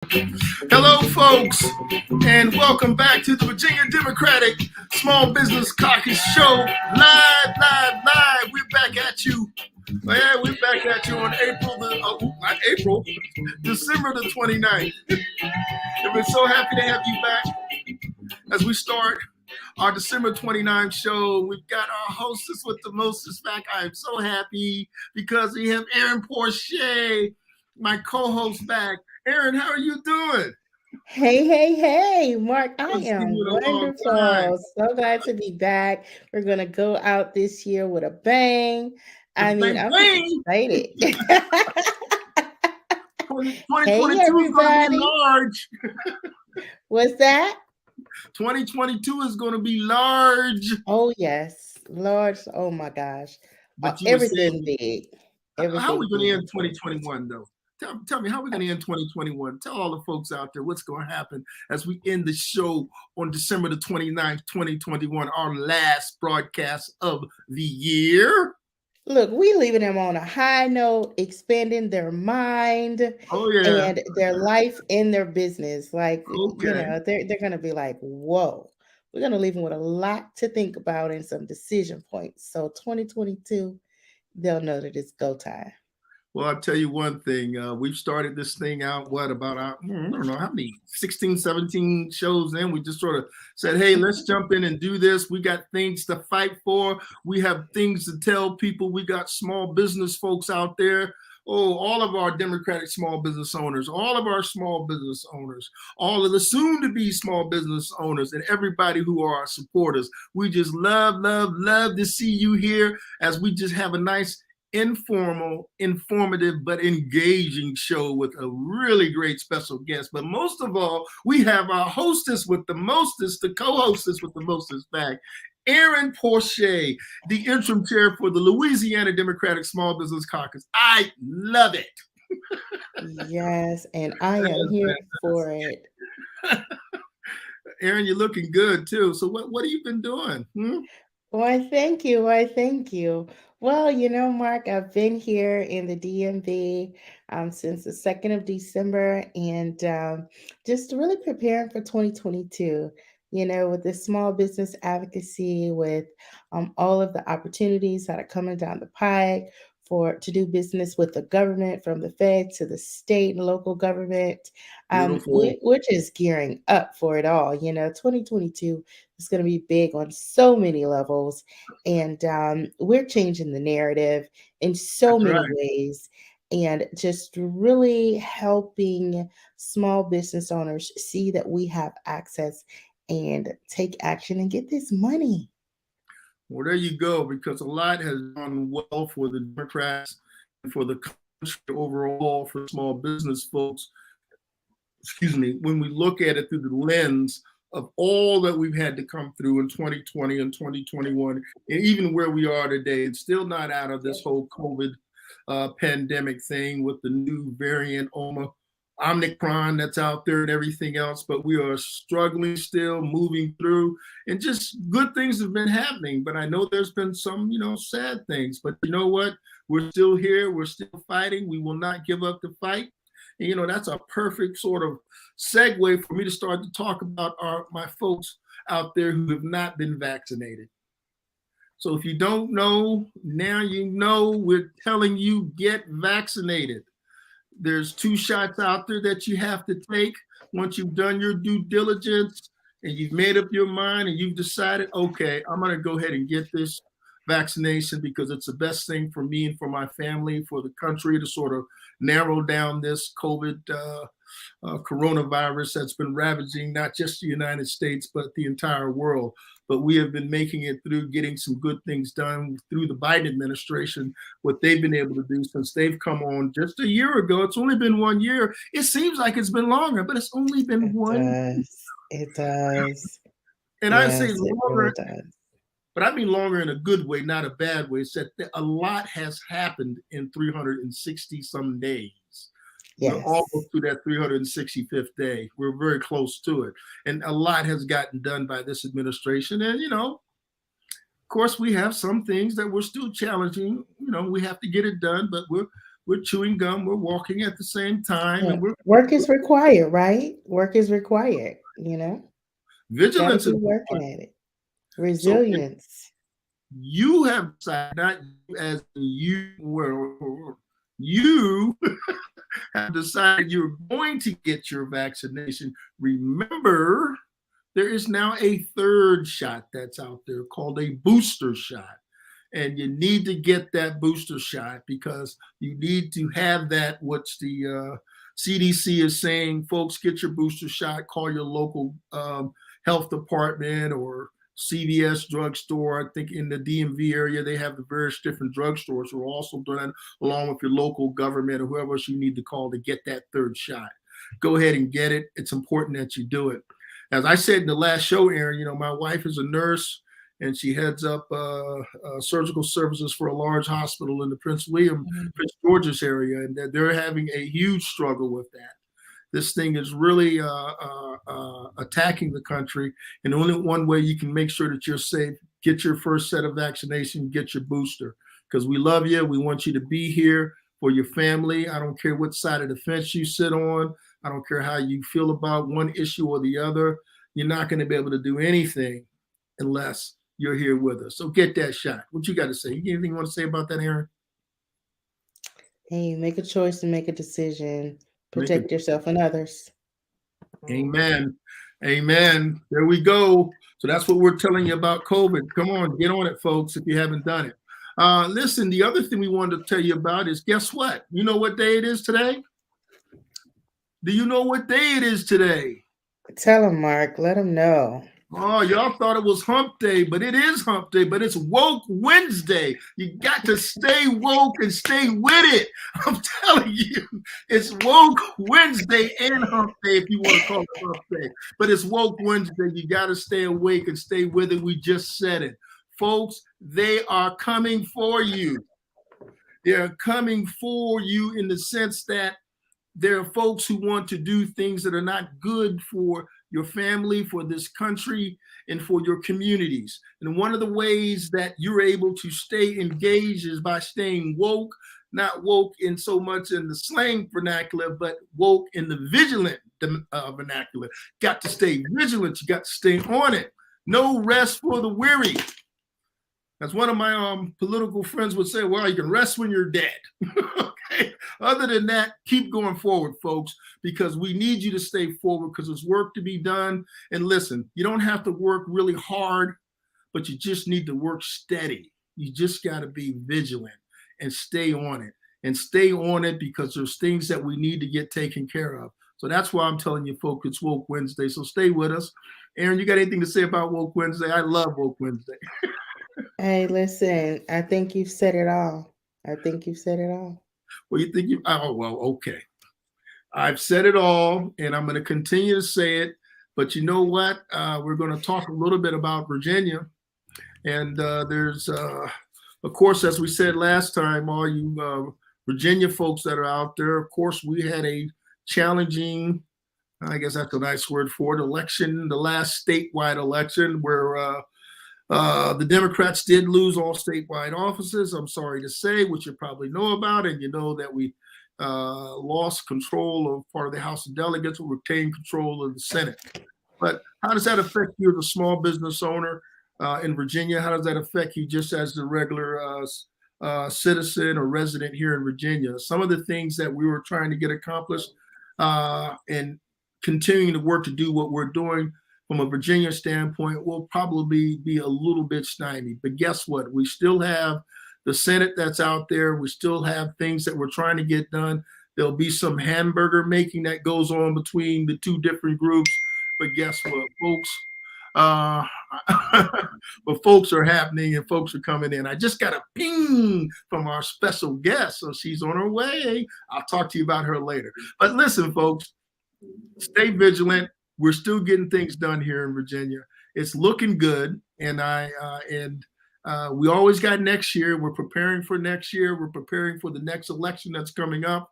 Hello, folks, and welcome back to the Virginia Democratic Small Business Caucus Show. Live. We're back at you. Yeah, we're back at you on December the 29th. And we're so happy to have you back as we start our December 29th show. We've got our hostess with the mostest back. I am so happy because we have Aaron Porcher, my co-host, back. Aaron, how are you doing? Hey, Mark, I am wonderful. So glad to be back. We're going to go out this year with a bang. I'm excited. 2022 is going to be large. What's that? 2022 is going to be large. Oh, yes. Large. Oh, my gosh. Everything big. How are we going to end 2021, though? Tell me, how are we going to end 2021? Tell all the folks out there what's going to happen as we end the show on December the 29th, 2021, our last broadcast of the year. Look, we leaving them on a high note, expanding their mind and their life and their business. Like, they're going to be like, whoa. We're going to leave them with a lot to think about and some decision points. So 2022, they'll know that it's go time. Well, I'll tell you one thing. We've started this thing out, I don't know how many, 16, 17 shows in. We just sort of said, hey, let's jump in and do this. We got things to fight for. We have things to tell people. We got small business folks out there. Oh, all of our Democratic small business owners, all of our small business owners, all of the soon-to-be small business owners, and everybody who are our supporters. We just love to see you here as we just have a nice, informal, informative, but engaging show with a really great special guest. But most of all, we have our hostess with the mostest, the co-hostess with the mostest back, Aaron Porcher, the interim chair for the Louisiana Democratic Small Business Caucus. I love it. Yes, and I am here for it. Aaron, you're looking good too. So what have you been doing? Why, thank you. Well, Mark, I've been here in the DMV since the 2nd of December and just really preparing for 2022, with the small business advocacy, with all of the opportunities that are coming down the pike to do business with the government, from the Fed to the state and local government. We're just gearing up for it all. 2022 is going to be big on so many levels. And we're changing the narrative in so many ways and just really helping small business owners see that we have access and take action and get this money. Well, there you go, because a lot has gone well for the Democrats and for the country overall, for small business folks. When we look at it through the lens of all that we've had to come through in 2020 and 2021, and even where we are today, it's still not out of this whole COVID pandemic thing with the new variant Omicron that's out there and everything else, but we are struggling still, moving through, and just good things have been happening. But I know there's been some, sad things, but you know what? We're still here. We're still fighting. We will not give up the fight. And, that's a perfect sort of segue for me to start to talk about my folks out there who have not been vaccinated. So if you don't know, now you know. We're telling you, get vaccinated. There's 2 shots out there that you have to take once you've done your due diligence and you've made up your mind and you've decided, okay, I'm going to go ahead and get this vaccination because it's the best thing for me and for my family, for the country, to sort of narrow down this COVID coronavirus that's been ravaging not just the United States, but the entire world. But we have been making it through, getting some good things done through the Biden administration, what they've been able to do since they've come on just a year ago. It's only been 1 year. It seems like it's been longer, but it's only been It does. And I say longer, but I mean longer in a good way, not a bad way. It's that a lot has happened in 360 some days. Yes. We're almost to that 365th day. We're very close to it. And a lot has gotten done by this administration. And, of course, we have some things that we're still challenging. We have to get it done, but we're we're chewing gum, we're walking at the same time, Yeah. and we're Work is required, right? Work is required, you know? Got to vigilance be is working required. at it. So Resilience. you have decided, not you as you were, you have decided you're going to get your vaccination. Remember, there is now a third shot that's out there called a booster shot. And you need to get that booster shot because you need to have that, which the CDC is saying, folks, get your booster shot, call your local health department or CVS drugstore. I think in the DMV area, they have the various different drugstores who are also doing that along with your local government or whoever else you need to call to get that third shot. Go ahead and get it. It's important that you do it. As I said in the last show, Aaron, you know, my wife is a nurse and she heads up surgical services for a large hospital in the Prince George's area, and they're having a huge struggle with that. This thing is really attacking the country, and only one way you can make sure that you're safe: get your first set of vaccination, get your booster, because we love you. We want you to be here for your family. I don't care what side of the fence you sit on. I don't care how you feel about one issue or the other. You're not going to be able to do anything unless you're here with us. So get that shot. What you got to say? Anything you want to say about that, Aaron? Hey, make a choice and make a decision. Protect yourself and others. Amen. Amen. There we go. So that's what we're telling you about COVID. Come on, get on it, folks, if you haven't done it. Listen, the other thing we wanted to tell you about is, guess what? You know what day it is today? Do you know what day it is today? Tell them, Mark. Let them know. Oh, y'all thought it was hump day, but it is hump day, but it's woke Wednesday. You got to stay woke and stay with it. I'm telling you, it's woke Wednesday and hump day, if you want to call it hump day. But it's woke Wednesday. You got to stay awake and stay with it. We just said it. Folks, they are coming for you. They're coming for you in the sense that there are folks who want to do things that are not good for your family, for this country, and for your communities. And one of the ways that you're able to stay engaged is by staying woke, not woke in so much in the slang vernacular, but woke in the vigilant vernacular. Got to stay vigilant. You got to stay on it. No rest for the weary. As one of my political friends would say, well, you can rest when you're dead. Okay. Other than that, keep going forward, folks, because we need you to stay forward because there's work to be done. And listen, you don't have to work really hard, but you just need to work steady. You just got to be vigilant and stay on it. And stay on it because there's things that we need to get taken care of. So that's why I'm telling you, folks, it's Woke Wednesday. So stay with us. Aaron, you got anything to say about Woke Wednesday? I love Woke Wednesday. Hey, listen, I think you've said it all. I think you've said it all. Well, you think you, oh, well, okay. I've said it all, and I'm going to continue to say it. But you know what? We're going to talk a little bit about Virginia. And there's, of course, as we said last time, all you Virginia folks that are out there, of course, we had a challenging, I guess that's a nice word for it, election, the last statewide election where the Democrats did lose all statewide offices, I'm sorry to say, which you probably know about. And you know that we lost control of part of the House of Delegates, we retained control of the Senate. But how does that affect you as a small business owner in Virginia? How does that affect you just as a regular citizen or resident here in Virginia? Some of the things that we were trying to get accomplished and continuing to work to do what we're doing from a Virginia standpoint will probably be a little bit stymied. But guess what? We still have the Senate that's out there. We still have things that we're trying to get done. There'll be some hamburger making that goes on between the two different groups. But guess what, folks? But folks are happening and folks are coming in. I just got a ping from our special guest. So she's on her way. I'll talk to you about her later. But listen, folks, stay vigilant. We're still getting things done here in Virginia. It's looking good, and we always got next year. We're preparing for next year. We're preparing for the next election that's coming up.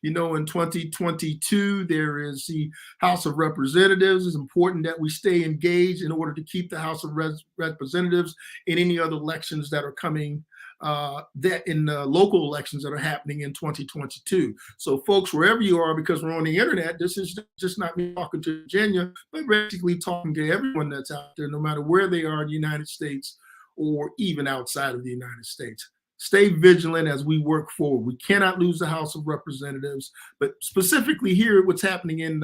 You know, in 2022, there is the House of Representatives. It's important that we stay engaged in order to keep the House of Representatives in any other elections that are coming that in the local elections that are happening in 2022. So folks, wherever you are, because we're on the internet, this is just not me talking to Virginia, but basically talking to everyone that's out there, no matter where they are in the United States or even outside of the United States. Stay vigilant as we work forward. We cannot lose the House of Representatives, but specifically here, what's happening in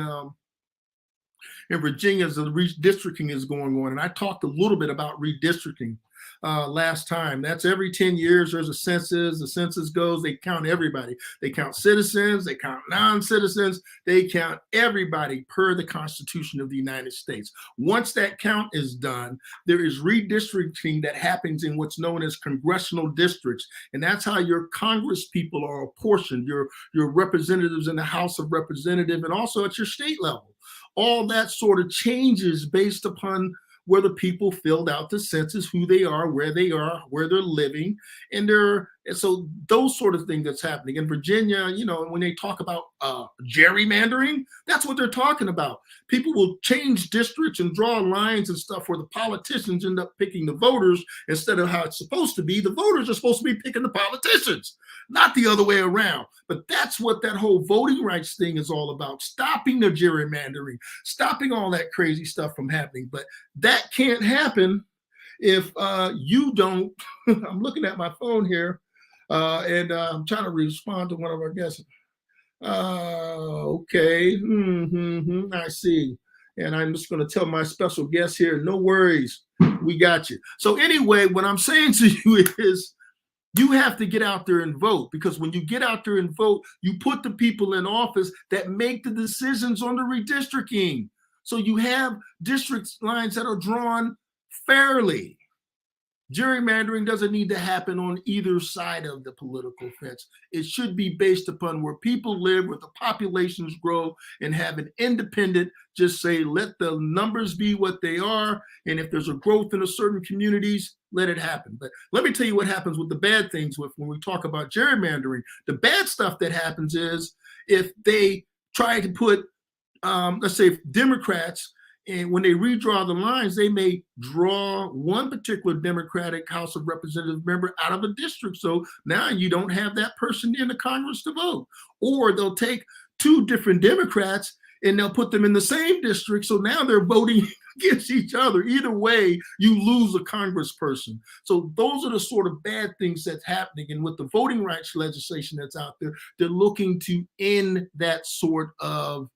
Virginia as the redistricting is going on. And I talked a little bit about redistricting last time. That's every 10 years, there's a census. The census goes, they count everybody. They count citizens, they count non-citizens, they count everybody per the Constitution of the United States. Once that count is done, there is redistricting that happens in what's known as congressional districts. And that's how your Congress people are apportioned, your representatives in the House of Representatives, and also at your state level. All that sort of changes based upon where the people filled out the census, who they are, where they're living, and so those sort of things that's happening in Virginia. You know, when they talk about gerrymandering, that's what they're talking about. People will change districts and draw lines and stuff where the politicians end up picking the voters instead of how it's supposed to be. The voters are supposed to be picking the politicians, not the other way around. But that's what that whole voting rights thing is all about, stopping the gerrymandering, stopping all that crazy stuff from happening. But that can't happen if you don't. I'm looking at my phone here, and I'm trying to respond to one of our guests. Okay, I see. And I'm just going to tell my special guest here, no worries, we got you. So anyway, what I'm saying to you is, you have to get out there and vote, because when you get out there and vote, you put the people in office that make the decisions on the redistricting. So you have district lines that are drawn fairly. Gerrymandering doesn't need to happen on either side of the political fence. It should be based upon where people live, where the populations grow, and have an independent, just say, let the numbers be what they are. And if there's a growth in a certain communities, let it happen. But let me tell you what happens with the bad things when we talk about gerrymandering. The bad stuff that happens is if they try to put, let's say, Democrats, and when they redraw the lines, they may draw one particular Democratic House of Representatives member out of a district. So now you don't have that person in the Congress to vote. Or they'll take two different Democrats and they'll put them in the same district. So now they're voting against each other. Either way, you lose a congressperson. So those are the sort of bad things that's happening. And with the voting rights legislation that's out there, they're looking to end that sort of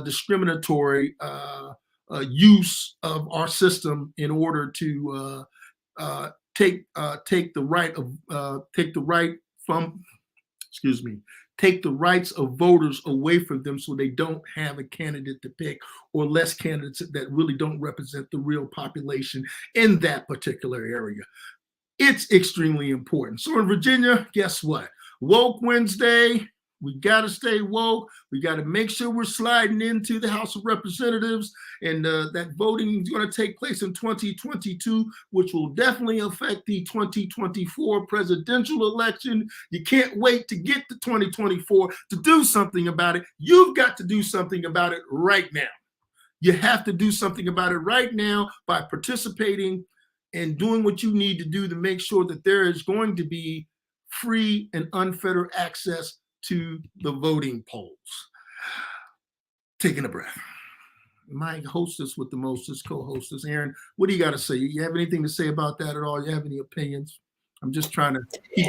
discriminatory use of our system in order to take the rights of voters away from them, so they don't have a candidate to pick, or less candidates that really don't represent the real population in that particular area. It's extremely important. So in Virginia, guess what? Woke Wednesday. We got to stay woke. We got to make sure we're sliding into the House of Representatives, and that voting is going to take place in 2022, which will definitely affect the 2024 presidential election. You can't wait to get to 2024 to do something about it. You've got to do something about it right now. You have to do something about it right now by participating and doing what you need to do to make sure that there is going to be free and unfettered access to the voting polls. Taking a breath. My hostess with the mostest, co-hostess, Aaron, what do you got to say? You have anything to say about that at all? You have any opinions? I'm just trying to keep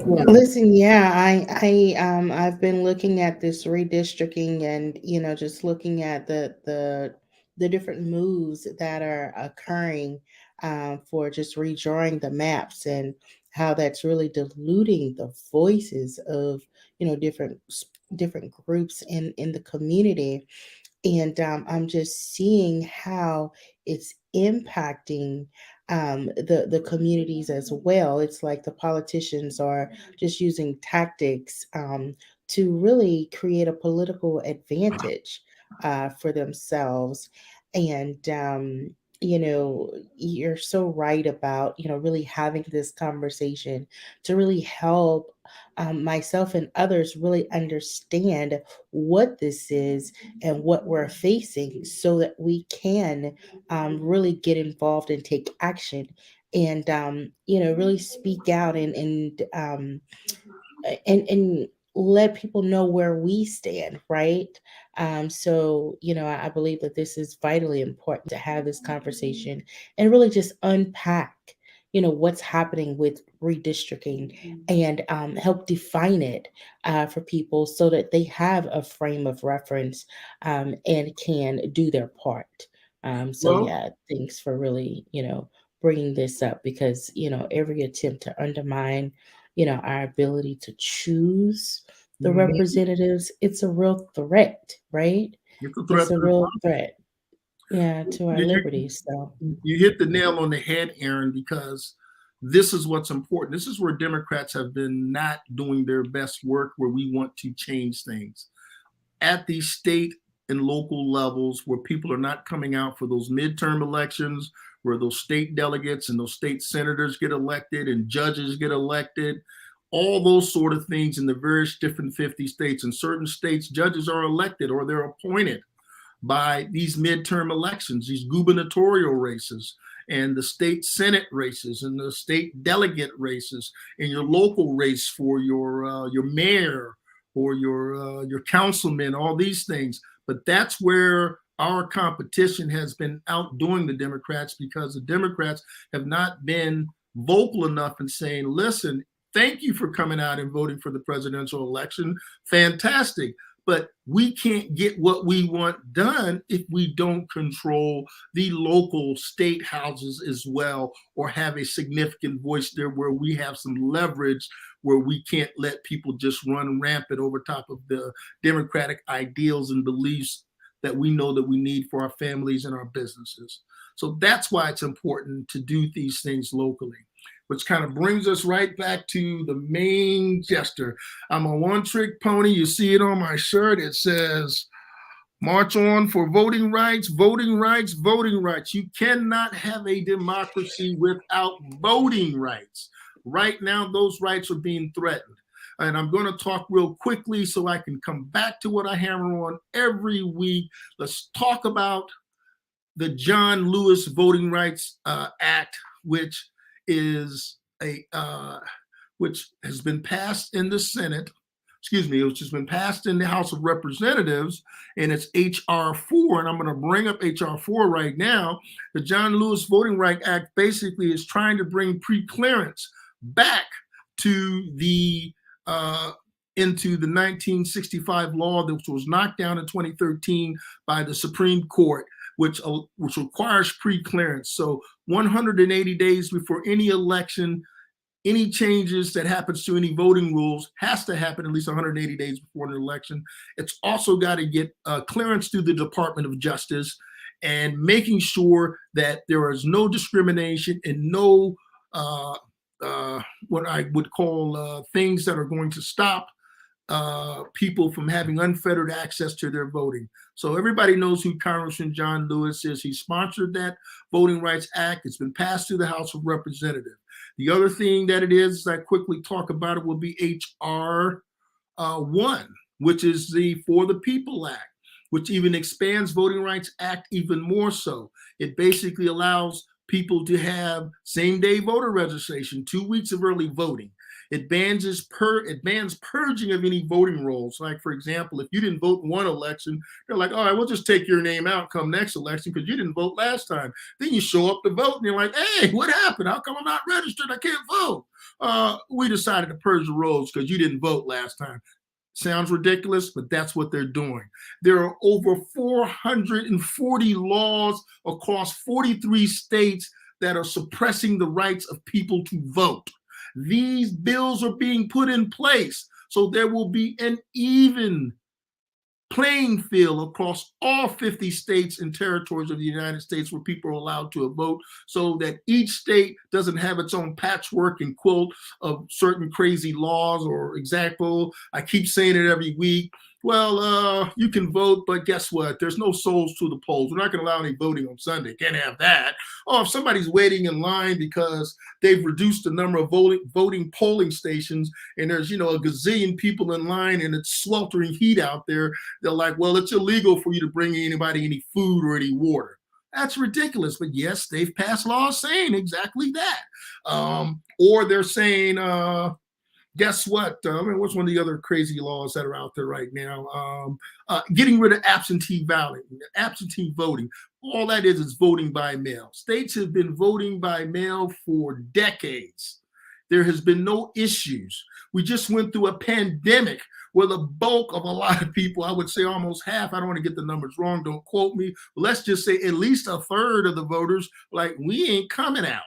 Listen, yeah, I've been looking at this redistricting, and just looking at the different moves that are occurring for just redrawing the maps, and how that's really diluting the voices of different groups in the community. And I'm just seeing how it's impacting the communities as well. It's like the politicians are just using tactics to really create a political advantage for themselves. And you're so right about really having this conversation to really help myself and others really understand what this is and what we're facing, so that we can really get involved and take action and really speak out and let people know where we stand, right? So, I believe that this is vitally important to have this conversation and really just unpack, what's happening with redistricting and help define it for people so that they have a frame of reference and can do their part. So, Well, yeah, thanks for really, bringing this up because, every attempt to undermine our ability to choose the mhm, representatives, it's a real threat, right? it's a It's threat a to the real threat, yeah, to our you, liberties. So, you hit the nail on the head, Aaron, because this is what's important. This is where Democrats have been not doing their best work, where we want to change things at the state and local levels, where people are not coming out for those midterm elections, where those state delegates and those state senators get elected and judges get elected, all those sort of things in the various different 50 states. In certain states, judges are elected or they're appointed by these midterm elections, these gubernatorial races, and the state senate races, and the state delegate races, and your local race for your mayor or your councilman, all these things. But that's where our competition has been outdoing the Democrats, because the Democrats have not been vocal enough in saying, listen, thank you for coming out and voting for the presidential election. Fantastic. But we can't get what we want done if we don't control the local state houses as well, or have a significant voice there where we have some leverage, where we can't let people just run rampant over top of the democratic ideals and beliefs that we know that we need for our families and our businesses. So that's why it's important to do these things locally, which kind of brings us right back to the main gesture. I'm a one-trick pony. You see it on my shirt. It says, march on for voting rights, voting rights, voting rights. You cannot have a democracy without voting rights. Right now, those rights are being threatened. And I'm going to talk real quickly so I can come back to what I hammer on every week. Let's talk about the John Lewis Voting Rights Act, which is which has been passed in the Senate. Excuse me, which has been passed in the House of Representatives, and it's HR 4. And I'm going to bring up HR 4 right now. The John Lewis Voting Rights Act basically is trying to bring pre-clearance back to the into the 1965 law, which was knocked down in 2013 by the Supreme Court, which requires pre-clearance. So 180 days before any election, any changes that happens to any voting rules has to happen at least 180 days before an election. It's also got to get clearance through the Department of Justice, and making sure that there is no discrimination and no what I would call things that are going to stop people from having unfettered access to their voting. So everybody knows who Congressman John Lewis is. He sponsored that Voting Rights Act. It's been passed through the House of Representatives. The other thing that it is, I quickly talk about it, will be HR 1, which is the For the People Act, which even expands Voting Rights Act even more so. It basically allows people to have same-day voter registration, 2 weeks of early voting. It bans purging of any voting rolls. Like, for example, if you didn't vote in one election, they're like, all right, we'll just take your name out come next election because you didn't vote last time. Then you show up to vote and you're like, hey, what happened? How come I'm not registered? I can't vote. We decided to purge the rolls because you didn't vote last time. Sounds ridiculous, but that's what they're doing. There are over 440 laws across 43 states that are suppressing the rights of people to vote. These bills are being put in place so there will be an even playing field across all 50 states and territories of the United States where people are allowed to vote, so that each state doesn't have its own patchwork and quilt of certain crazy laws. Or example, I keep saying it every week, well, you can vote, but guess what? There's no souls to the polls. We're not going to allow any voting on Sunday. Can't have that. Oh, if somebody's waiting in line because they've reduced the number of voting polling stations and there's, a gazillion people in line and it's sweltering heat out there, they're like, well, it's illegal for you to bring anybody any food or any water. That's ridiculous. But yes, they've passed laws saying exactly that. Or they're saying, guess what? What's one of the other crazy laws that are out there right now? Getting rid of absentee voting. All that is voting by mail. States have been voting by mail for decades. There has been no issues. We just went through a pandemic where the bulk of a lot of people, I would say almost half, I don't want to get the numbers wrong, don't quote me, but let's just say at least a third of the voters, like, we ain't coming out.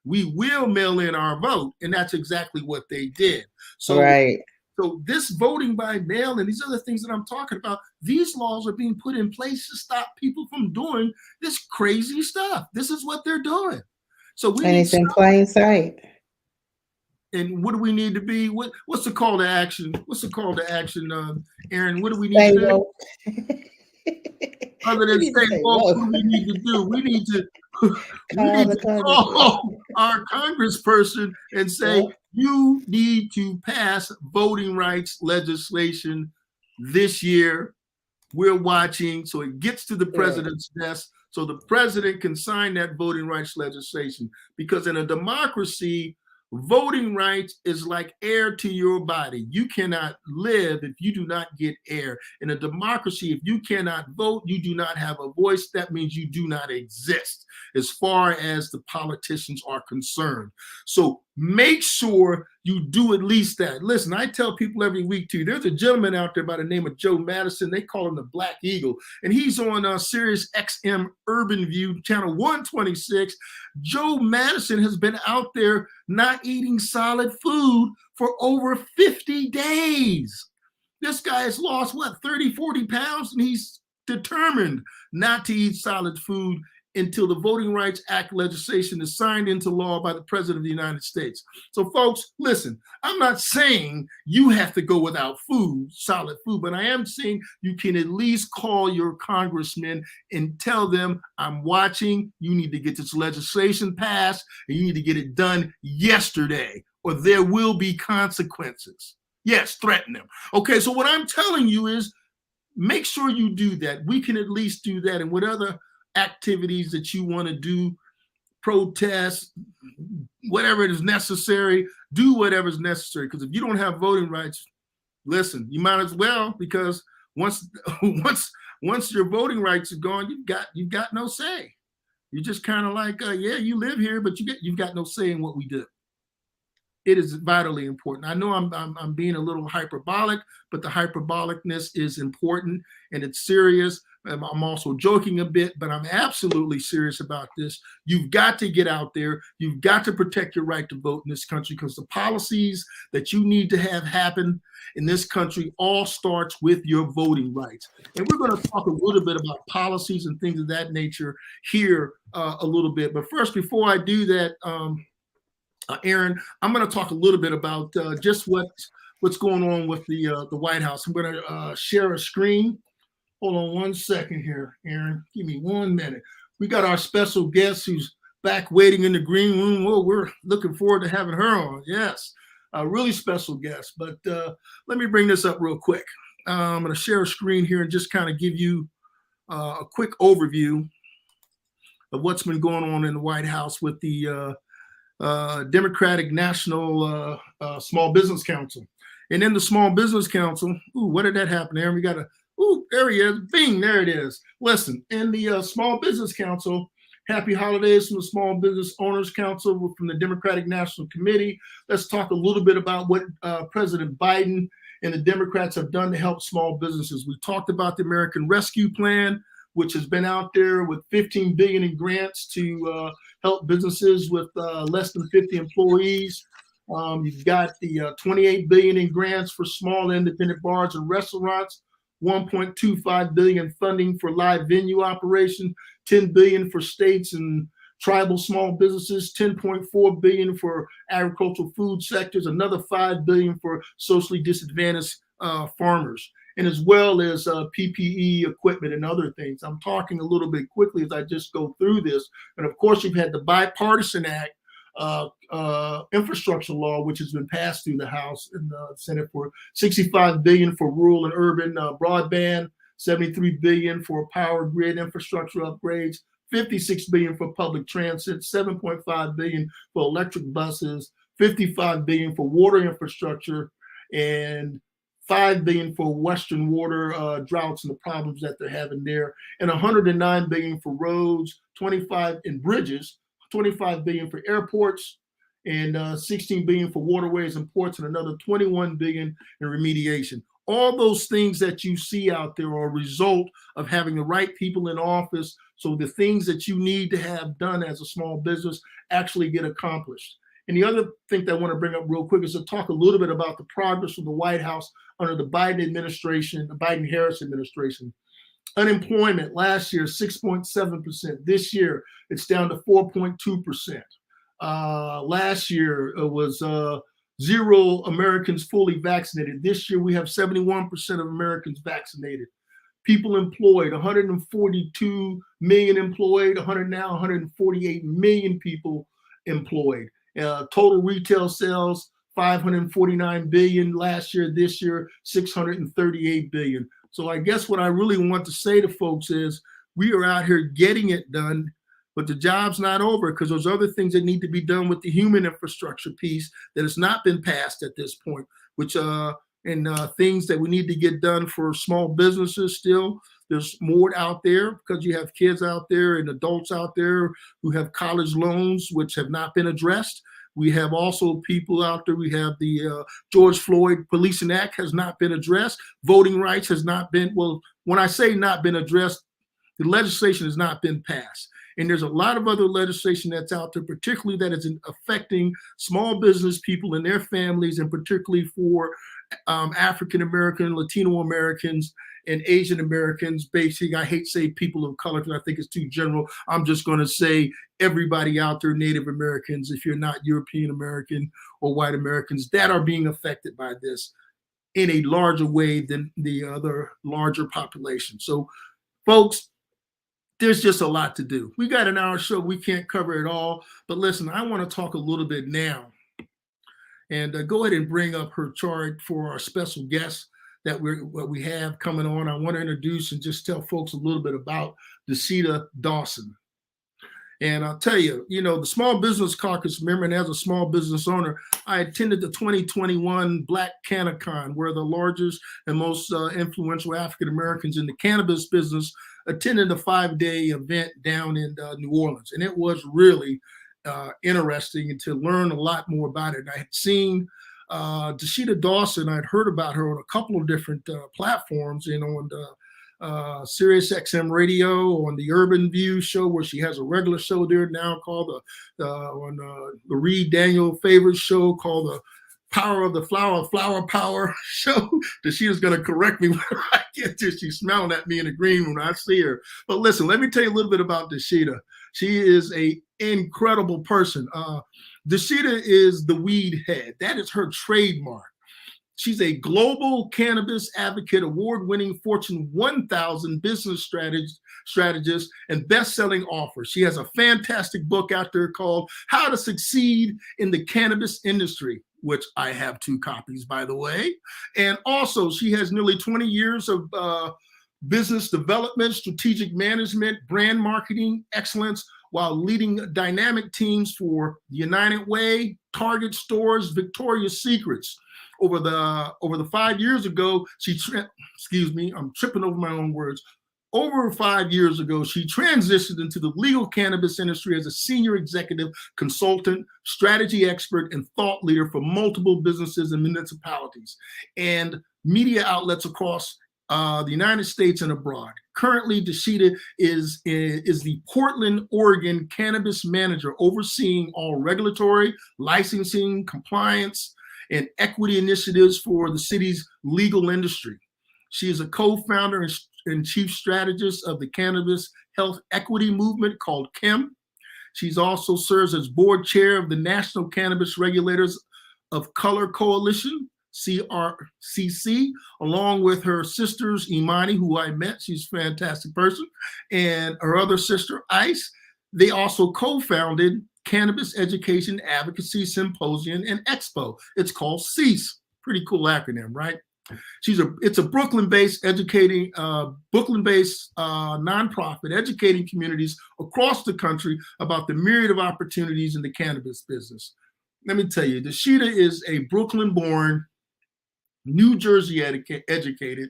We will mail in our vote. And that's exactly what they did. So, right. So this voting by mail and these other things that I'm talking about, these laws are being put in place to stop people from doing this crazy stuff. This is what they're doing. So and it's in plain sight. And what do we need to be? What's the call to action? What's the call to action, Aaron? What do we need to do? Other than say, what do we need to do? We need to call our congressperson and say, you need to pass voting rights legislation this year. We're watching, so it gets to the president's desk, so the president can sign that voting rights legislation. Because in a democracy, voting rights is like air to your body. You cannot live if you do not get air. In a democracy, if you cannot vote, you do not have a voice. That means you do not exist as far as the politicians are concerned. So make sure you do at least that. Listen, I tell people every week too, there's a gentleman out there by the name of Joe Madison. They call him the Black Eagle. And he's on Sirius XM Urban View, channel 126. Joe Madison has been out there not eating solid food for over 50 days. This guy has lost, 30, 40 pounds, and he's determined not to eat solid food until the Voting Rights Act legislation is signed into law by the President of the United States. So folks, listen, I'm not saying you have to go without food, solid food, but I am saying you can at least call your congressman and tell them, I'm watching, you need to get this legislation passed, and you need to get it done yesterday, or there will be consequences. Yes, threaten them. Okay, so what I'm telling you is make sure you do that. We can at least do that. And what other activities that you want to do, protest, whatever is necessary, do whatever is necessary. Because if you don't have voting rights, listen, you might as well, because once your voting rights are gone, you've got no say. You're just kind of like, yeah, you live here, but you've got no say in what we do. It is vitally important. I know I'm being a little hyperbolic, but the hyperbolicness is important and it's serious. I'm also joking a bit, but I'm absolutely serious about this. You've got to get out there. You've got to protect your right to vote in this country, because the policies that you need to have happen in this country all starts with your voting rights. And we're going to talk a little bit about policies and things of that nature here a little bit. But first, before I do that, Aaron, I'm going to talk a little bit about just what's going on with the White House. I'm going to share a screen. Hold on one second here, Aaron. Give me 1 minute. We got our special guest who's back waiting in the green room. Well, we're looking forward to having her on. Yes, a really special guest. But let me bring this up real quick. I'm going to share a screen here and just kind of give you a quick overview of what's been going on in the White House with the Democratic National Small Business Council. And in the Small Business Council, what did that happen, Aaron? We got a there he is. Bing, there it is. Listen, in the Small Business Council, happy holidays from the Small Business Owners Council, from the Democratic National Committee. Let's talk a little bit about what President Biden and the Democrats have done to help small businesses. We talked about the American Rescue Plan, which has been out there with $15 billion in grants to help businesses with less than 50 employees. You've got the $28 billion in grants for small independent bars and restaurants. $1.25 billion funding for live venue operation, $10 billion for states and tribal small businesses, $10.4 billion for agricultural food sectors, another $5 billion for socially disadvantaged farmers, and as well as PPE equipment and other things. I'm talking a little bit quickly as I just go through this. And of course, you've had the Bipartisan Act, infrastructure law, which has been passed through the House and the Senate, for $65 billion for rural and urban broadband, $73 billion for power grid infrastructure upgrades, 56 billion for public transit, 7.5 billion for electric buses, 55 billion for water infrastructure, and 5 billion for Western water droughts and the problems that they're having there, and 109 billion for roads, 25 in bridges, 25 billion for airports, and 16 billion for waterways and ports, and another 21 billion in remediation. All those things that you see out there are a result of having the right people in office, so the things that you need to have done as a small business actually get accomplished. And the other thing that I want to bring up real quick is to talk a little bit about the progress of the White House under the Biden administration, the Biden-Harris administration. Unemployment last year, 6.7%. This year, it's down to 4.2%. Last year, it was 0 Americans fully vaccinated. This year, we have 71% of Americans vaccinated. People employed, 142 million employed, 148 million people employed. Total retail sales, 549 billion last year. This year, 638 billion. So I guess what I really want to say to folks is we are out here getting it done, but the job's not over, because there's other things that need to be done with the human infrastructure piece that has not been passed at this point, which things that we need to get done for small businesses still. There's more out there because you have kids out there and adults out there who have college loans which have not been addressed. We have also people out there. We have the George Floyd Policing Act has not been addressed. Voting rights has not been, well, when I say not been addressed, the legislation has not been passed. And there's a lot of other legislation that's out there, particularly that is affecting small business people and their families, and particularly for African-American, Latino Americans, and Asian Americans. Basically, I hate to say people of color because I think it's too general. I'm just going to say everybody out there, Native Americans, if you're not European American or white Americans, that are being affected by this in a larger way than the other larger population. So, folks, there's just a lot to do. We got an hour show. We can't cover it all. But listen, I want to talk a little bit now. And go ahead and bring up her chart for our special guest that we have coming on. I want to introduce and just tell folks a little bit about Dasheeda Dawson. And I'll tell you, the Small Business Caucus member, and as a small business owner, I attended the 2021 Black CannaCon, where the largest and most influential African Americans in the cannabis business attended a 5-day event down in New Orleans. And it was really interesting and to learn a lot more about it. And I had seen Dasheeda Dawson. I'd heard about her on a couple of different platforms, and on the Sirius XM radio, on the Urban View show, where she has a regular show there now called on the Reed Daniel Favors show called the Power of the Flower Power show. Dasheeda's going to correct me when I get to. She's smiling at me in the green when I see her. But listen, let me tell you a little bit about Dasheeda. She is an incredible person. Dasheeda is the WeedHead. That is her trademark. She's a global cannabis advocate, award-winning Fortune 1000 business strategist, and best-selling author. She has a fantastic book out there called How to Succeed in the Cannabis Industry, which I have 2 copies, by the way. And also, she has nearly 20 years of business development, strategic management, brand marketing excellence, while leading dynamic teams for the United Way, Target stores, Victoria's Secrets. Over the 5 years ago, I'm tripping over my own words. Over 5 years ago, she transitioned into the legal cannabis industry as a senior executive consultant, strategy expert, and thought leader for multiple businesses and municipalities and media outlets across the United States and abroad. Currently, Dasheeda is the Portland, Oregon Cannabis Manager, overseeing all regulatory, licensing, compliance, and equity initiatives for the city's legal industry. She is a co-founder and chief strategist of the Cannabis Health Equity Movement called CHEM. She's also serves as board chair of the National Cannabis Regulators of Color Coalition, CRCC, along with her sisters, Imani, who I met. She's a fantastic person, and her other sister, Ice. They also co-founded Cannabis Education, Advocacy, Symposium, and Expo. It's called CEASE. Pretty cool acronym, right? It's a Brooklyn-based nonprofit educating communities across the country about the myriad of opportunities in the cannabis business. Let me tell you, Dasheeda is a Brooklyn-born, New Jersey educated,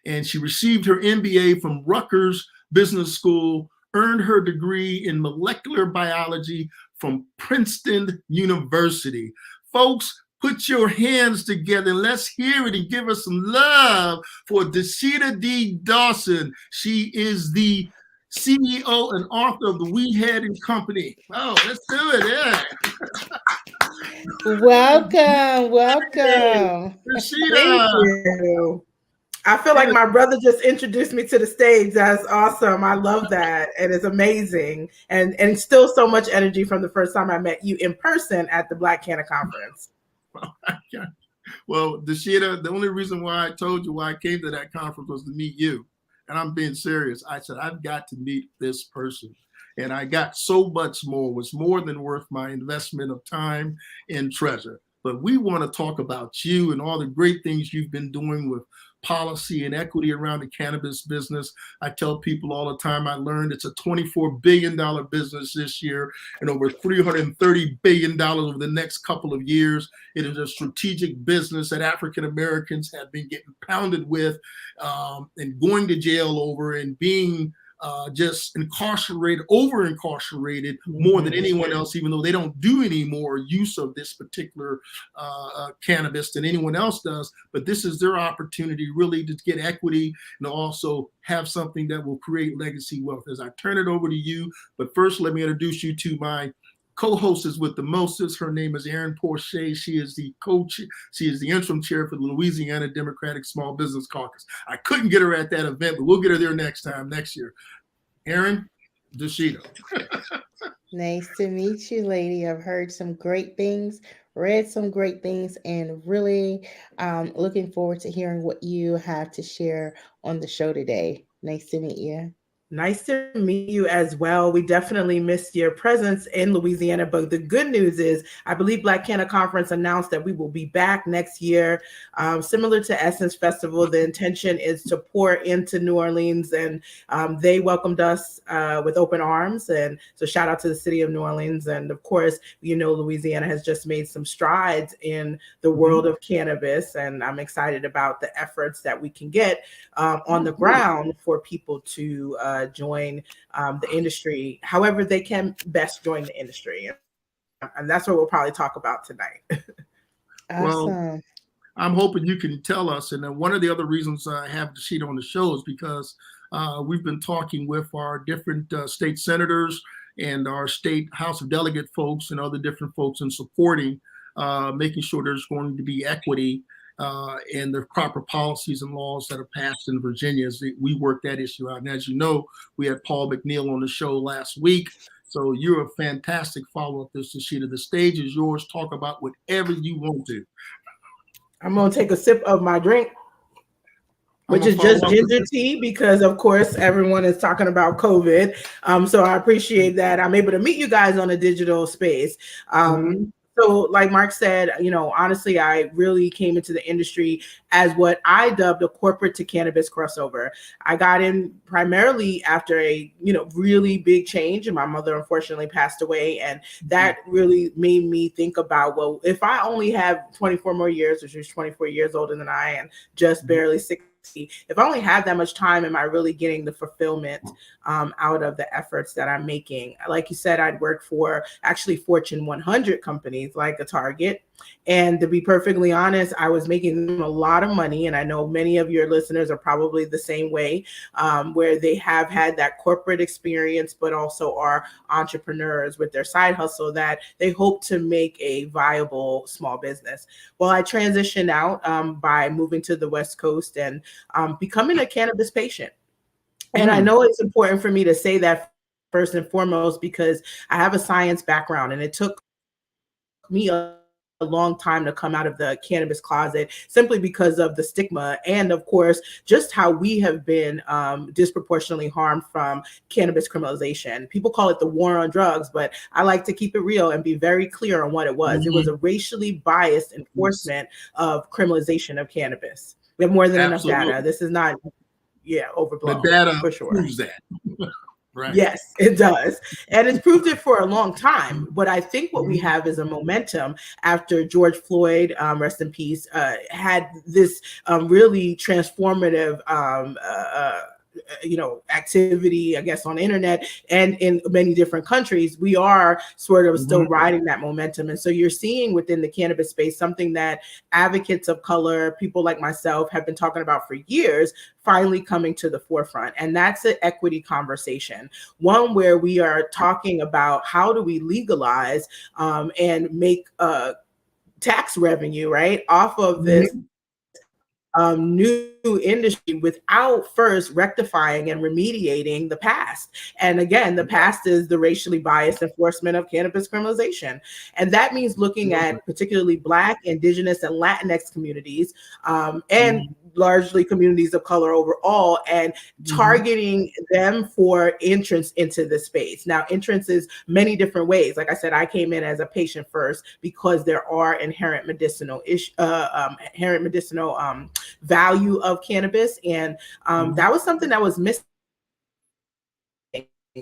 and she received her MBA from Rutgers Business School, earned her degree in molecular biology from Princeton University. Folks, put your hands together and let's hear it and give us some love for Dasheeda D. Dawson. She is the CEO and author of the WeedHead and Company. Oh, let's do it. Yeah. Welcome. Thank you. I feel like my brother just introduced me to the stage. That's awesome. I love that. And it's amazing. And still so much energy from the first time I met you in person at the Black Canna Conference. Well, Dasheeda, the only reason why I told you why I came to that conference was to meet you. And I'm being serious. I said, I've got to meet this person. And I got so much more. It was more than worth my investment of time and treasure. But we want to talk about you and all the great things you've been doing with policy and equity around the cannabis business. I tell people all the time, I learned it's a $24 billion business this year and over $330 billion over the next couple of years. It is a strategic business that African Americans have been getting pounded with and going to jail over and being just incarcerated, over incarcerated more than anyone else, even though they don't do any more use of this particular cannabis than anyone else does. But this is their opportunity really to get equity and also have something that will create legacy wealth. As I turn it over to you, but first let me introduce you to my co-hostess with the mostest. Her name is Erin Porcher. She is the interim chair for the Louisiana Democratic Small Business Caucus. I couldn't get her at that event, but we'll get her there next year. Erin, Dasheeda. Nice to meet you, lady. I've heard some great things, read some great things, and really looking forward to hearing what you have to share on the show today. Nice to meet you. Nice to meet you as well. We definitely missed your presence in Louisiana, but the good news is I believe Black Canna Conference announced that we will be back next year. Similar to Essence Festival, the intention is to pour into New Orleans, and they welcomed us with open arms. And so shout out to the city of New Orleans. And of course, Louisiana has just made some strides in the world of cannabis, and I'm excited about the efforts that we can get on the ground for people to join the industry, however they can best join the industry. And that's what we'll probably talk about tonight. Awesome. Well, I'm hoping you can tell us. And then one of the other reasons I have Dasheeda on the show is because we've been talking with our different state senators and our state House of Delegate folks and other different folks in supporting, making sure there's going to be equity and the proper policies and laws that are passed in Virginia as we work that issue out. And as you know, we had Paul McNeil on the show last week. So you're a fantastic follow-up this, Dasheeda. The stage is yours. Talk about whatever you want to. I'm going to take a sip of my drink, which is just ginger tea, because of course everyone is talking about COVID. So I appreciate that I'm able to meet you guys on a digital space. So like Mark said, honestly, I really came into the industry as what I dubbed a corporate to cannabis crossover. I got in primarily after a, really big change, and my mother unfortunately passed away. And that really made me think about, well, if I only have 24 more years, which is 24 years older than I am, just barely 60. If I only have that much time, am I really getting the fulfillment out of the efforts that I'm making? Like you said, I'd work for actually Fortune 100 companies like a Target. And to be perfectly honest, I was making them a lot of money. And I know many of your listeners are probably the same way, where they have had that corporate experience, but also are entrepreneurs with their side hustle that they hope to make a viable small business. Well, I transitioned out by moving to the West Coast and becoming a cannabis patient. And I know it's important for me to say that first and foremost, because I have a science background, and it took me a long time to come out of the cannabis closet simply because of the stigma and, of course, just how we have been disproportionately harmed from cannabis criminalization. People call it the war on drugs, but I like to keep it real and be very clear on what it was. It was a racially biased enforcement of criminalization of cannabis. We have more than enough Absolutely. data. This is not, overblown. The data for sure. proves that. Right. Yes, it does. And it's proved it for a long time. But I think what we have is a momentum after George Floyd, rest in peace, had this really transformative activity, I guess, on the internet and in many different countries. We are sort of still riding that momentum. And so you're seeing within the cannabis space something that advocates of color, people like myself, have been talking about for years, finally coming to the forefront. And that's an equity conversation, one where we are talking about how do we legalize and make tax revenue, right, off of this new industry without first rectifying and remediating the past. And again, the past is the racially biased enforcement of cannabis criminalization. And that means looking at particularly Black, Indigenous, and Latinx communities, and largely communities of color overall, and targeting them for entrance into the space. Now, entrance is many different ways. Like I said, I came in as a patient first because there are inherent medicinal value of cannabis, and that was something that was missing.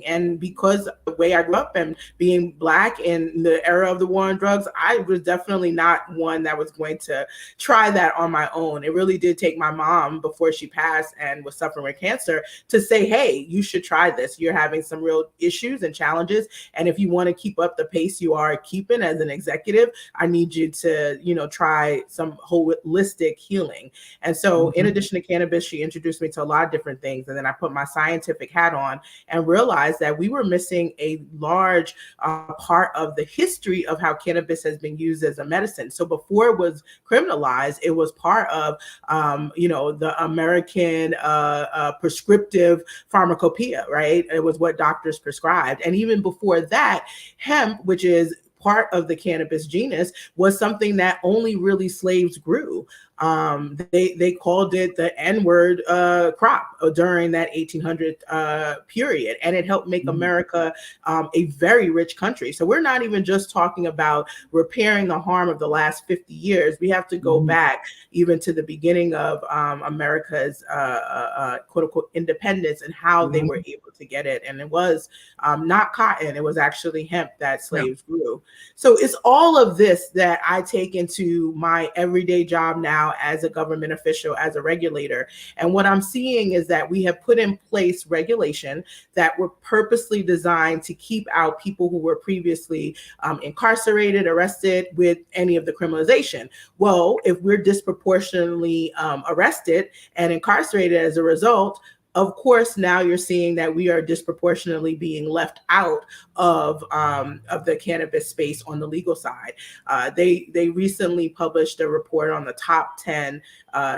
And because the way I grew up and being Black in the era of the war on drugs, I was definitely not one that was going to try that on my own. It really did take my mom, before she passed and was suffering with cancer, to say, hey, you should try this. You're having some real issues and challenges. And if you want to keep up the pace you are keeping as an executive, I need you to, try some holistic healing. And so in addition to cannabis, she introduced me to a lot of different things. And then I put my scientific hat on and realized that we were missing a large part of the history of how cannabis has been used as a medicine. So before it was criminalized, it was part of, the American prescriptive pharmacopoeia, right? It was what doctors prescribed. And even before that, hemp, which is part of the cannabis genus, was something that only really slaves grew. They called it the N-word crop during that 1800 period, and it helped make America a very rich country. So we're not even just talking about repairing the harm of the last 50 years. We have to go back even to the beginning of America's quote unquote independence and how they were able to get it. And it was not cotton, it was actually hemp that slaves grew. So it's all of this that I take into my everyday job now as a government official, as a regulator. And what I'm seeing is that we have put in place regulation that were purposely designed to keep out people who were previously incarcerated, arrested with any of the criminalization. Well, if we're disproportionately arrested and incarcerated as a result, of course, now you're seeing that we are disproportionately being left out of the cannabis space on the legal side. They recently published a report on the top 10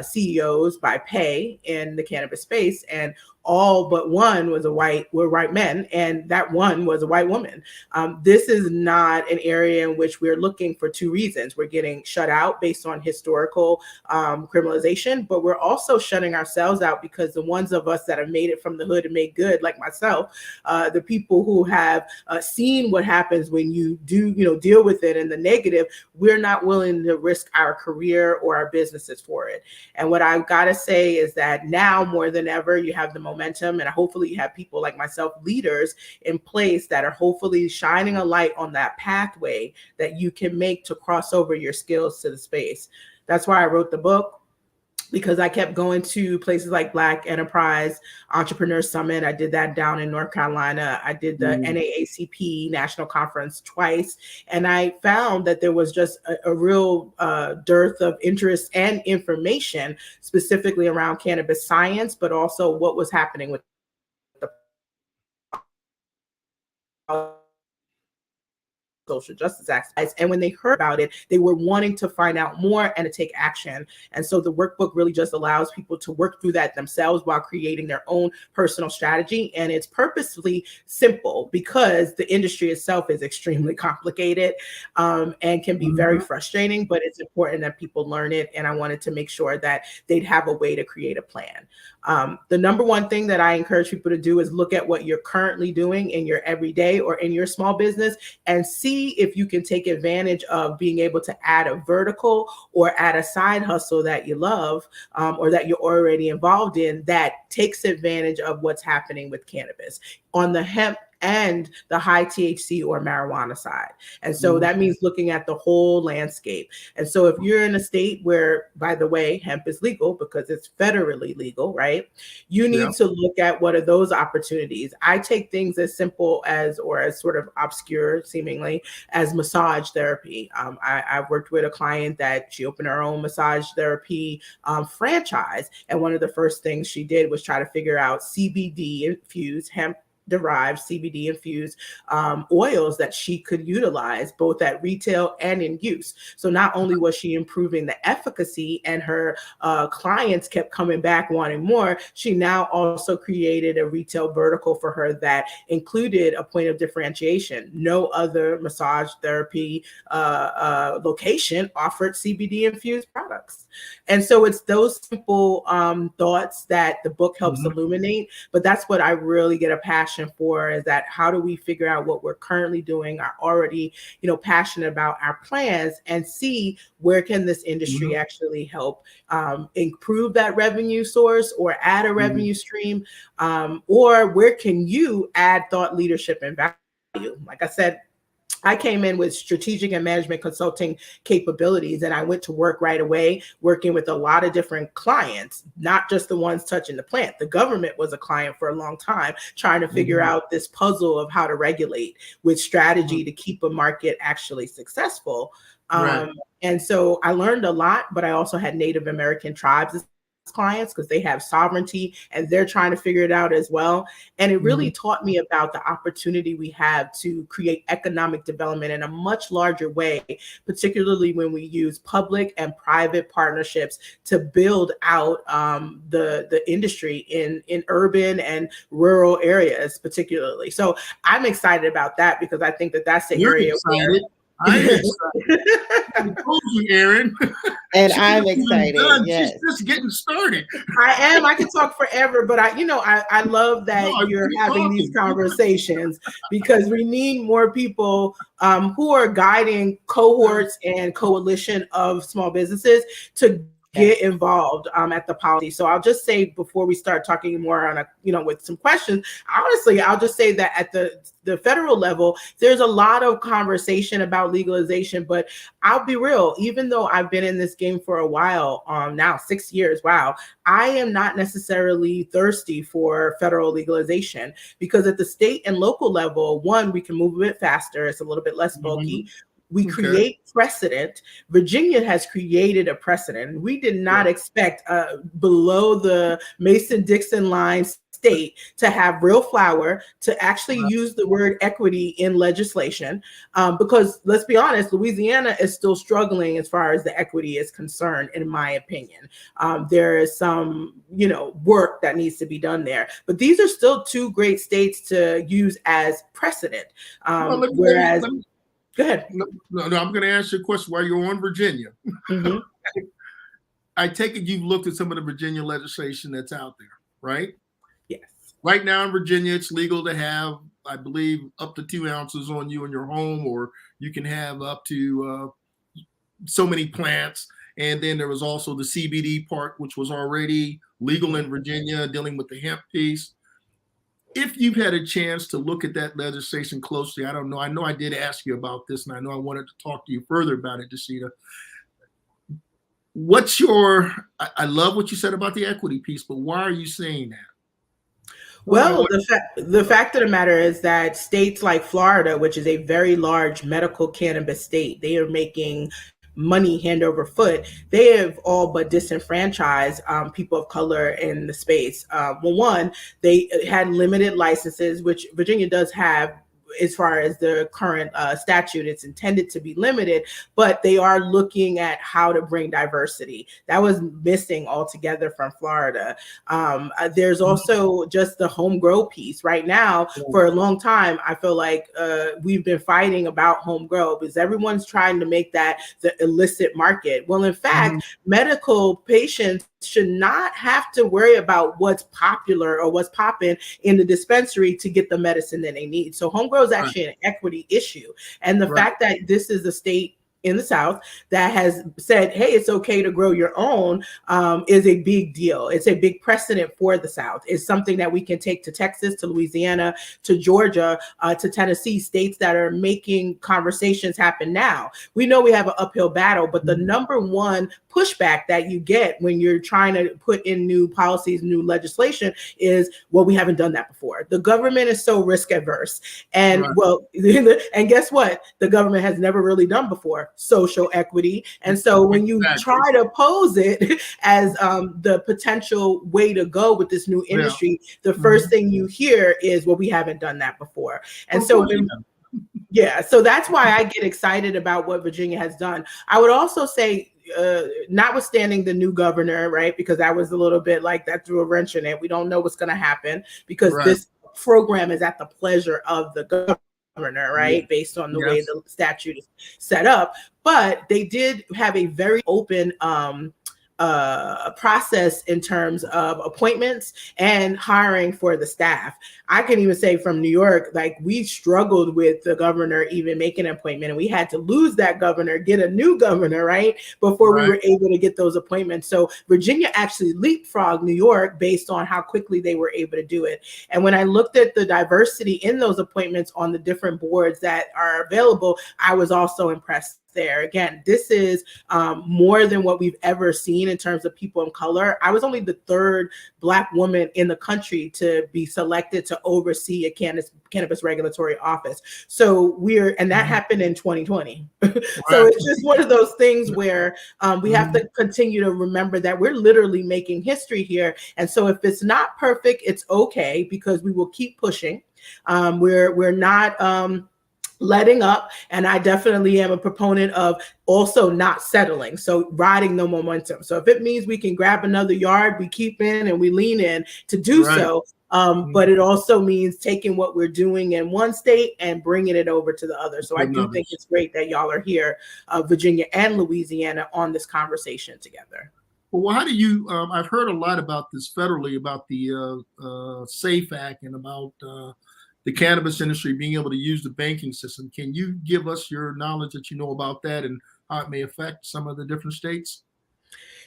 CEOs by pay in the cannabis space, and all but one were white men, and that one was a white woman. This is not an area in which we're looking for two reasons. We're getting shut out based on historical criminalization, but we're also shutting ourselves out because the ones of us that have made it from the hood and made good, like myself, the people who have seen what happens when you do, deal with it in the negative, we're not willing to risk our career or our businesses for it. And what I've got to say is that now more than ever, you have the momentum, and hopefully you have people like myself, leaders in place that are hopefully shining a light on that pathway that you can make to cross over your skills to the space. That's why I wrote the book, because I kept going to places like Black Enterprise Entrepreneur Summit. I did that down in North Carolina. I did the NAACP National Conference twice. And I found that there was just a real dearth of interest and information specifically around cannabis science, but also what was happening with the social justice aspects. And when they heard about it, they were wanting to find out more and to take action. And so the workbook really just allows people to work through that themselves while creating their own personal strategy. And it's purposefully simple because the industry itself is extremely complicated and can be very frustrating, but it's important that people learn it. And I wanted to make sure that they'd have a way to create a plan. The number one thing that I encourage people to do is look at what you're currently doing in your everyday or in your small business and see see if you can take advantage of being able to add a vertical or add a side hustle that you love, or that you're already involved in, that takes advantage of what's happening with cannabis on the hemp and the high THC or marijuana side. And so that means looking at the whole landscape. And so if you're in a state where, by the way, hemp is legal because it's federally legal, right? You need to look at what are those opportunities. I take things as simple as, or as sort of obscure seemingly, as massage therapy. I've worked with a client that she opened her own massage therapy franchise. And one of the first things she did was try to figure out CBD infused hemp derived CBD infused oils that she could utilize both at retail and in use. So not only was she improving the efficacy and her clients kept coming back wanting more, she now also created a retail vertical for her that included a point of differentiation. No other massage therapy location offered CBD infused products. And so it's those simple thoughts that the book helps illuminate, but that's what I really get a passion for, is that how do we figure out what we're currently doing, are already, passionate about our plans, and see where can this industry actually help improve that revenue source or add a revenue stream, or where can you add thought leadership and value. Like I said, I came in with strategic and management consulting capabilities, and I went to work right away, working with a lot of different clients, not just the ones touching the plant. The government was a client for a long time, trying to figure out this puzzle of how to regulate with strategy to keep a market actually successful. And so I learned a lot, but I also had Native American tribes as clients because they have sovereignty and they're trying to figure it out as well. And it really taught me about the opportunity we have to create economic development in a much larger way, particularly when we use public and private partnerships to build out the industry in urban and rural areas, particularly. So I'm excited about that because I think that that's the area where I'm excited. I told you, Erin. And I'm excited. Yes. She's just getting started. I am. I can talk forever, but I love that you're having these conversations because we need more people who are guiding cohorts and coalition of small businesses to get involved at the policy. So I'll just say before we start talking more on with some questions, honestly, I'll just say that at the federal level, there's a lot of conversation about legalization, but I'll be real, even though I've been in this game for a while, now 6 years, wow, I am not necessarily thirsty for federal legalization because at the state and local level, one, we can move a bit faster. It's a little bit less bulky. We create precedent. Virginia has created a precedent. We did not expect below the Mason-Dixon line state to have real flower, to actually use the word equity in legislation, because let's be honest, Louisiana is still struggling as far as the equity is concerned, in my opinion. There is some, work that needs to be done there, but these are still two great states to use as precedent. Whereas go ahead. No, I'm going to ask you a question while you're on Virginia. I take it you've looked at some of the Virginia legislation that's out there, right? Yes. Right now in Virginia, it's legal to have, I believe, up to 2 ounces on you in your home, or you can have up to so many plants. And then there was also the CBD part, which was already legal in Virginia, dealing with the hemp piece. If you've had a chance to look at that legislation closely, I don't know. I know I did ask you about this, and I know I wanted to talk to you further about it, Dasheeda. I love what you said about the equity piece, but why are you saying that? Well, the fact of the matter is that states like Florida, which is a very large medical cannabis state, they are making money hand over foot. They have all but disenfranchised people of color in the space. One, they had limited licenses, which Virginia does have. As far as the current statute, it's intended to be limited, but they are looking at how to bring diversity. That was missing altogether from Florida. There's also just the home grow piece. Right now, for a long time, I feel like we've been fighting about home grow because everyone's trying to make that the illicit market. Well, in fact, medical patients should not have to worry about what's popular or what's popping in the dispensary to get the medicine that they need. So home grow is actually an equity issue. And the fact that this is a state in the South that has said, hey, it's okay to grow your own is a big deal. It's a big precedent for the South. It's something that we can take to Texas, to Louisiana, to Georgia, to Tennessee, states that are making conversations happen now. We know we have an uphill battle, but the number one pushback that you get when you're trying to put in new policies, new legislation is, well, we haven't done that before. The government is so risk averse. And and guess what? The government has never really done before social equity. And so when you try to pose it as the potential way to go with this new industry, the first thing you hear is, well, we haven't done that before. And so so that's why I get excited about what Virginia has done. I would also say, notwithstanding the new governor, right? Because that was a little bit like that threw a wrench in it. We don't know what's going to happen because this program is at the pleasure of the governor, right? Based on the way the statute is set up. But they did have a very open process in terms of appointments and hiring for the staff. I can even say from New York, like we struggled with the governor even making an appointment, and we had to lose that governor, get a new governor, right? Before we were able to get those appointments. So Virginia actually leapfrogged New York based on how quickly they were able to do it. And when I looked at the diversity in those appointments on the different boards that are available, I was also impressed there. Again, this is more than what we've ever seen in terms of people of color. I was only the third Black woman in the country to be selected to oversee a cannabis regulatory office. So and that happened in 2020. So it's just one of those things where we have to continue to remember that we're literally making history here. And so if it's not perfect, it's okay, because we will keep pushing. We're not letting up. And I definitely am a proponent of also not settling. So riding the momentum. So if it means we can grab another yard, we keep in and we lean in to do so. But it also means taking what we're doing in one state and bringing it over to the other. So I do think it's great that y'all are here, Virginia and Louisiana, on this conversation together. Well, how do you, I've heard a lot about this federally, about the SAFE Act and about the cannabis industry being able to use the banking system. Can you give us your knowledge that you know about that and how it may affect some of the different states?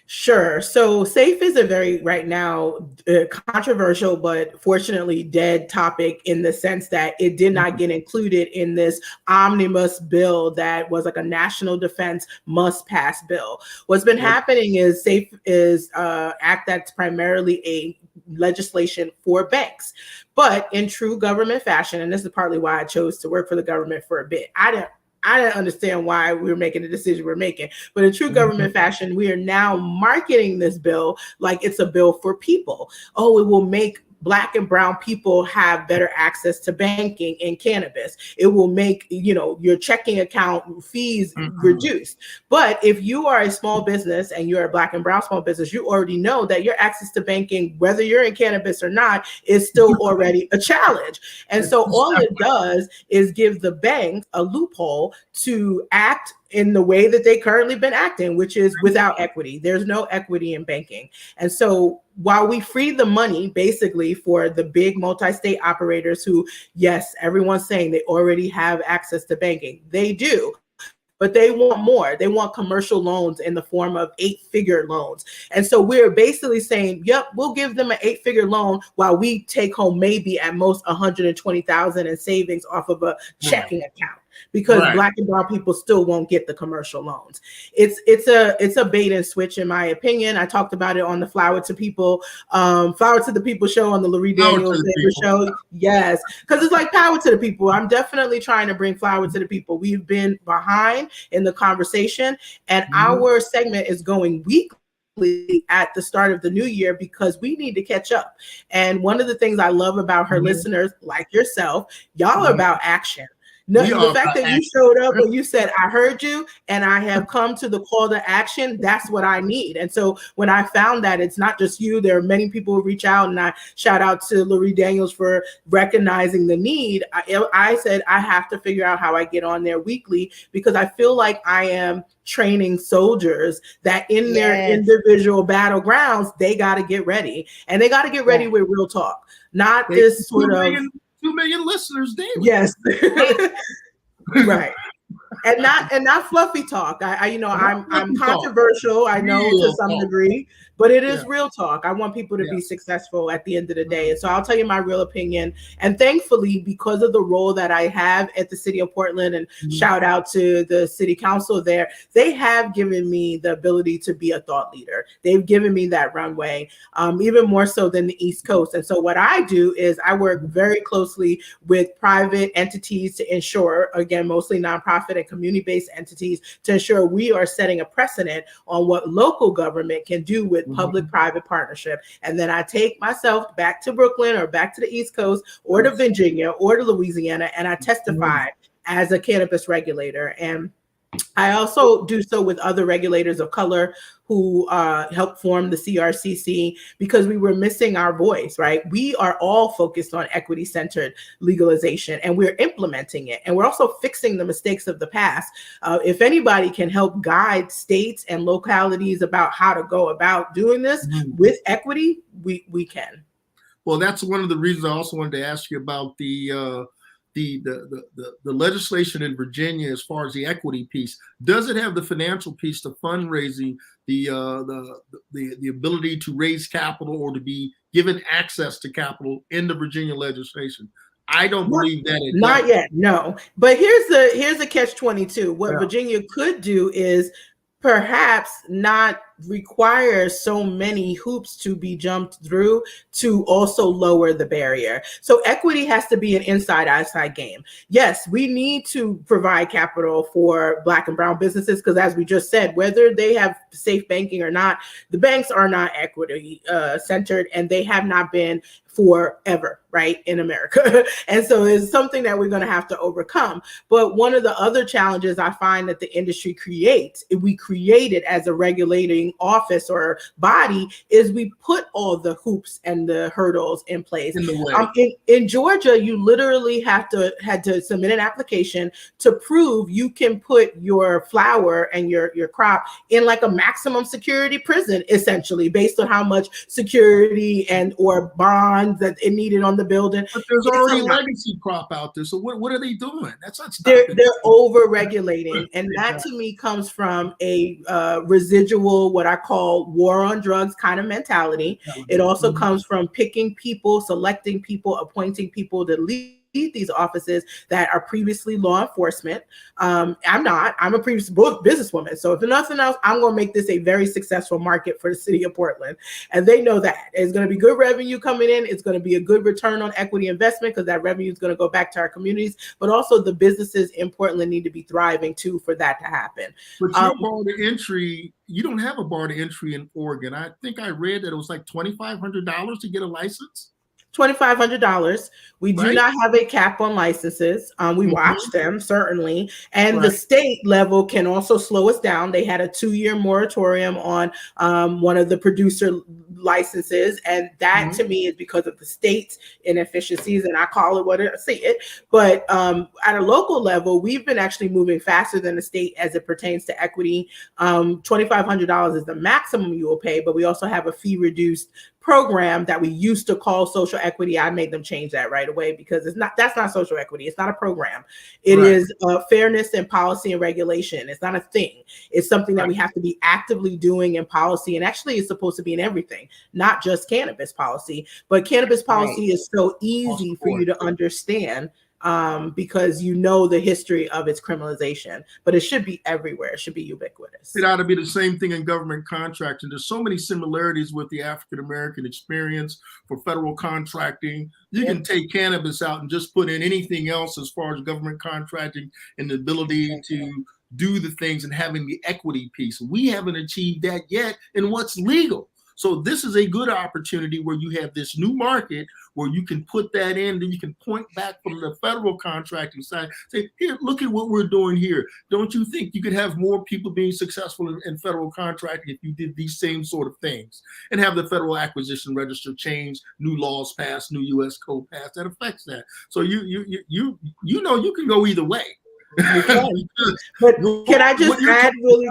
Sure. So SAFE is a very, right now, controversial, but fortunately dead topic in the sense that it did not get included in this omnibus bill that was like a national defense must pass bill. What's been happening is SAFE is an act that's primarily a legislation for banks. But in true government fashion, and this is partly why I chose to work for the government for a bit, I didn't understand why we were making the decision we're making. But in true government fashion, we are now marketing this bill like it's a bill for people. Oh, it will make Black and brown people have better access to banking in cannabis. It will make, your checking account fees reduced. But if you are a small business and you're a Black and brown small business, you already know that your access to banking, whether you're in cannabis or not, is still already a challenge. And so all it does is give the banks a loophole to act in the way that they currently been acting, which is without equity. There's no equity in banking. And so while we free the money basically for the big multi-state operators who, yes, everyone's saying they already have access to banking. They do. But they want more. They want commercial loans in the form of 8-figure loans. And so we're basically saying, yep, we'll give them an 8-figure loan while we take home maybe at most $120,000 in savings off of a checking account. Because Black and brown people still won't get the commercial loans. It's a bait and switch, in my opinion. I talked about it on the Flower to the People show, on the Lurie Daniels show. Yes, because it's like power to the people. I'm definitely trying to bring flower to the people. We've been behind in the conversation, and our segment is going weekly at the start of the new year because we need to catch up. And one of the things I love about her listeners, like yourself, y'all are about action. No, We the are fact that you showed up and you said, I heard you and I have come to the call to action, that's what I need. And so when I found that it's not just you, there are many people who reach out, and I shout out to Laurie Daniels for recognizing the need. I said, I have to figure out how I get on there weekly, because I feel like I am training soldiers that in their individual battlegrounds, they got to get ready, and they got to get ready with real talk, not this sort of 2 million listeners daily. Yes. Right. And not fluffy talk. I'm controversial, I know, to some degree, but it is real talk. I want people to be successful at the end of the day. And so I'll tell you my real opinion. And thankfully, because of the role that I have at the city of Portland, and shout out to the city council there, they have given me the ability to be a thought leader. They've given me that runway, even more so than the East Coast. And so what I do is I work very closely with private entities to ensure, again, mostly nonprofit and community-based entities, to ensure we are setting a precedent on what local government can do with public-private partnership. And then I take myself back to Brooklyn or back to the East Coast or to Virginia or to Louisiana, and I testify as a cannabis regulator. And I also do so with other regulators of color who helped form the CRCC, because we were missing our voice, right? We are all focused on equity-centered legalization, and we're implementing it. And we're also fixing the mistakes of the past. If anybody can help guide states and localities about how to go about doing this with equity, we can. Well, that's one of the reasons I also wanted to ask you about the legislation in Virginia as far as the equity piece. Does it have the financial piece, the fundraising, the ability to raise capital or to be given access to capital in the Virginia legislation? I don't believe that it not does. yet, no. But here's the catch-22. What Virginia could do is perhaps not require so many hoops to be jumped through to also lower the barrier. So equity has to be an inside-outside game. Yes, we need to provide capital for Black and brown businesses, because as we just said, whether they have safe banking or not, the banks are not equity centered, and they have not been forever, right, in America. And so it's something that we're going to have to overcome. But one of the other challenges I find that the industry creates, if we create it as a regulating office or body, is we put all the hoops and the hurdles in place. In Georgia, you literally had to submit an application to prove you can put your flower and your crop in like a maximum security prison, essentially, based on how much security and or bonds that it needed on the building. But there's already legacy crop out there. So what are they doing? That's not stopping. They're over regulating, and that to me comes from a residual, what I call war on drugs kind of mentality. It also comes from picking people, selecting people, appointing people to lead these offices that are previously law enforcement. I'm a previous businesswoman. So if nothing else, I'm going to make this a very successful market for the city of Portland. And they know that it's going to be good revenue coming in. It's going to be a good return on equity investment, because that revenue is going to go back to our communities. But also the businesses in Portland need to be thriving too for that to happen. But your bar to entry, you don't have a bar to entry in Oregon. I think I read that it was like $2,500 to get a license. $2,500. We do not have a cap on licenses. We watch them, certainly. And the state level can also slow us down. They had a 2-year moratorium on one of the producer licenses. And that to me is because of the state's inefficiencies. And I call it what I see it. But at a local level, we've been actually moving faster than the state as it pertains to equity. $2,500 is the maximum you will pay, but we also have a fee reduced program that we used to call social equity. I made them change that right away, because that's not social equity. It's not a program. It is fairness and policy and regulation. It's not a thing. It's something that we have to be actively doing in policy. And actually it's supposed to be in everything, not just cannabis policy, but cannabis policy is so easy for you to understand. Because you know the history of its criminalization, but it should be everywhere. It should be ubiquitous. It ought to be the same thing in government contracting. There's so many similarities with the African-American experience for federal contracting. You can take cannabis out and just put in anything else as far as government contracting and the ability to do the things and having the equity piece. We haven't achieved that yet in what's legal. So this is a good opportunity where you have this new market where you can put that in, then you can point back from the federal contracting side, say, here, look at what we're doing here. Don't you think you could have more people being successful in federal contracting if you did these same sort of things, and have the Federal Acquisition Register change, new laws passed, new U.S. code passed that affects that. So you know you can go either way. But can I just add really?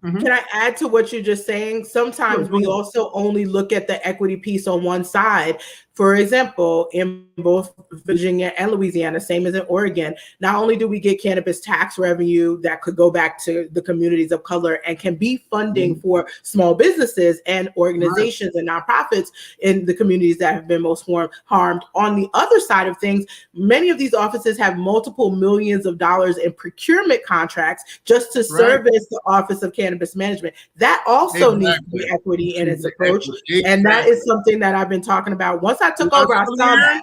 Can I add to what you're just saying? Sometimes we also only look at the equity piece on one side. For example, in both Virginia and Louisiana, same as in Oregon, not only do we get cannabis tax revenue that could go back to the communities of color and can be funding for small businesses and organizations and nonprofits in the communities that have been most harmed. On the other side of things, many of these offices have multiple millions of dollars in procurement contracts just to service the Office of Cannabis Management. That also needs to be equity in its approach. And that is something that I've been talking about. Once I took over, I saw that.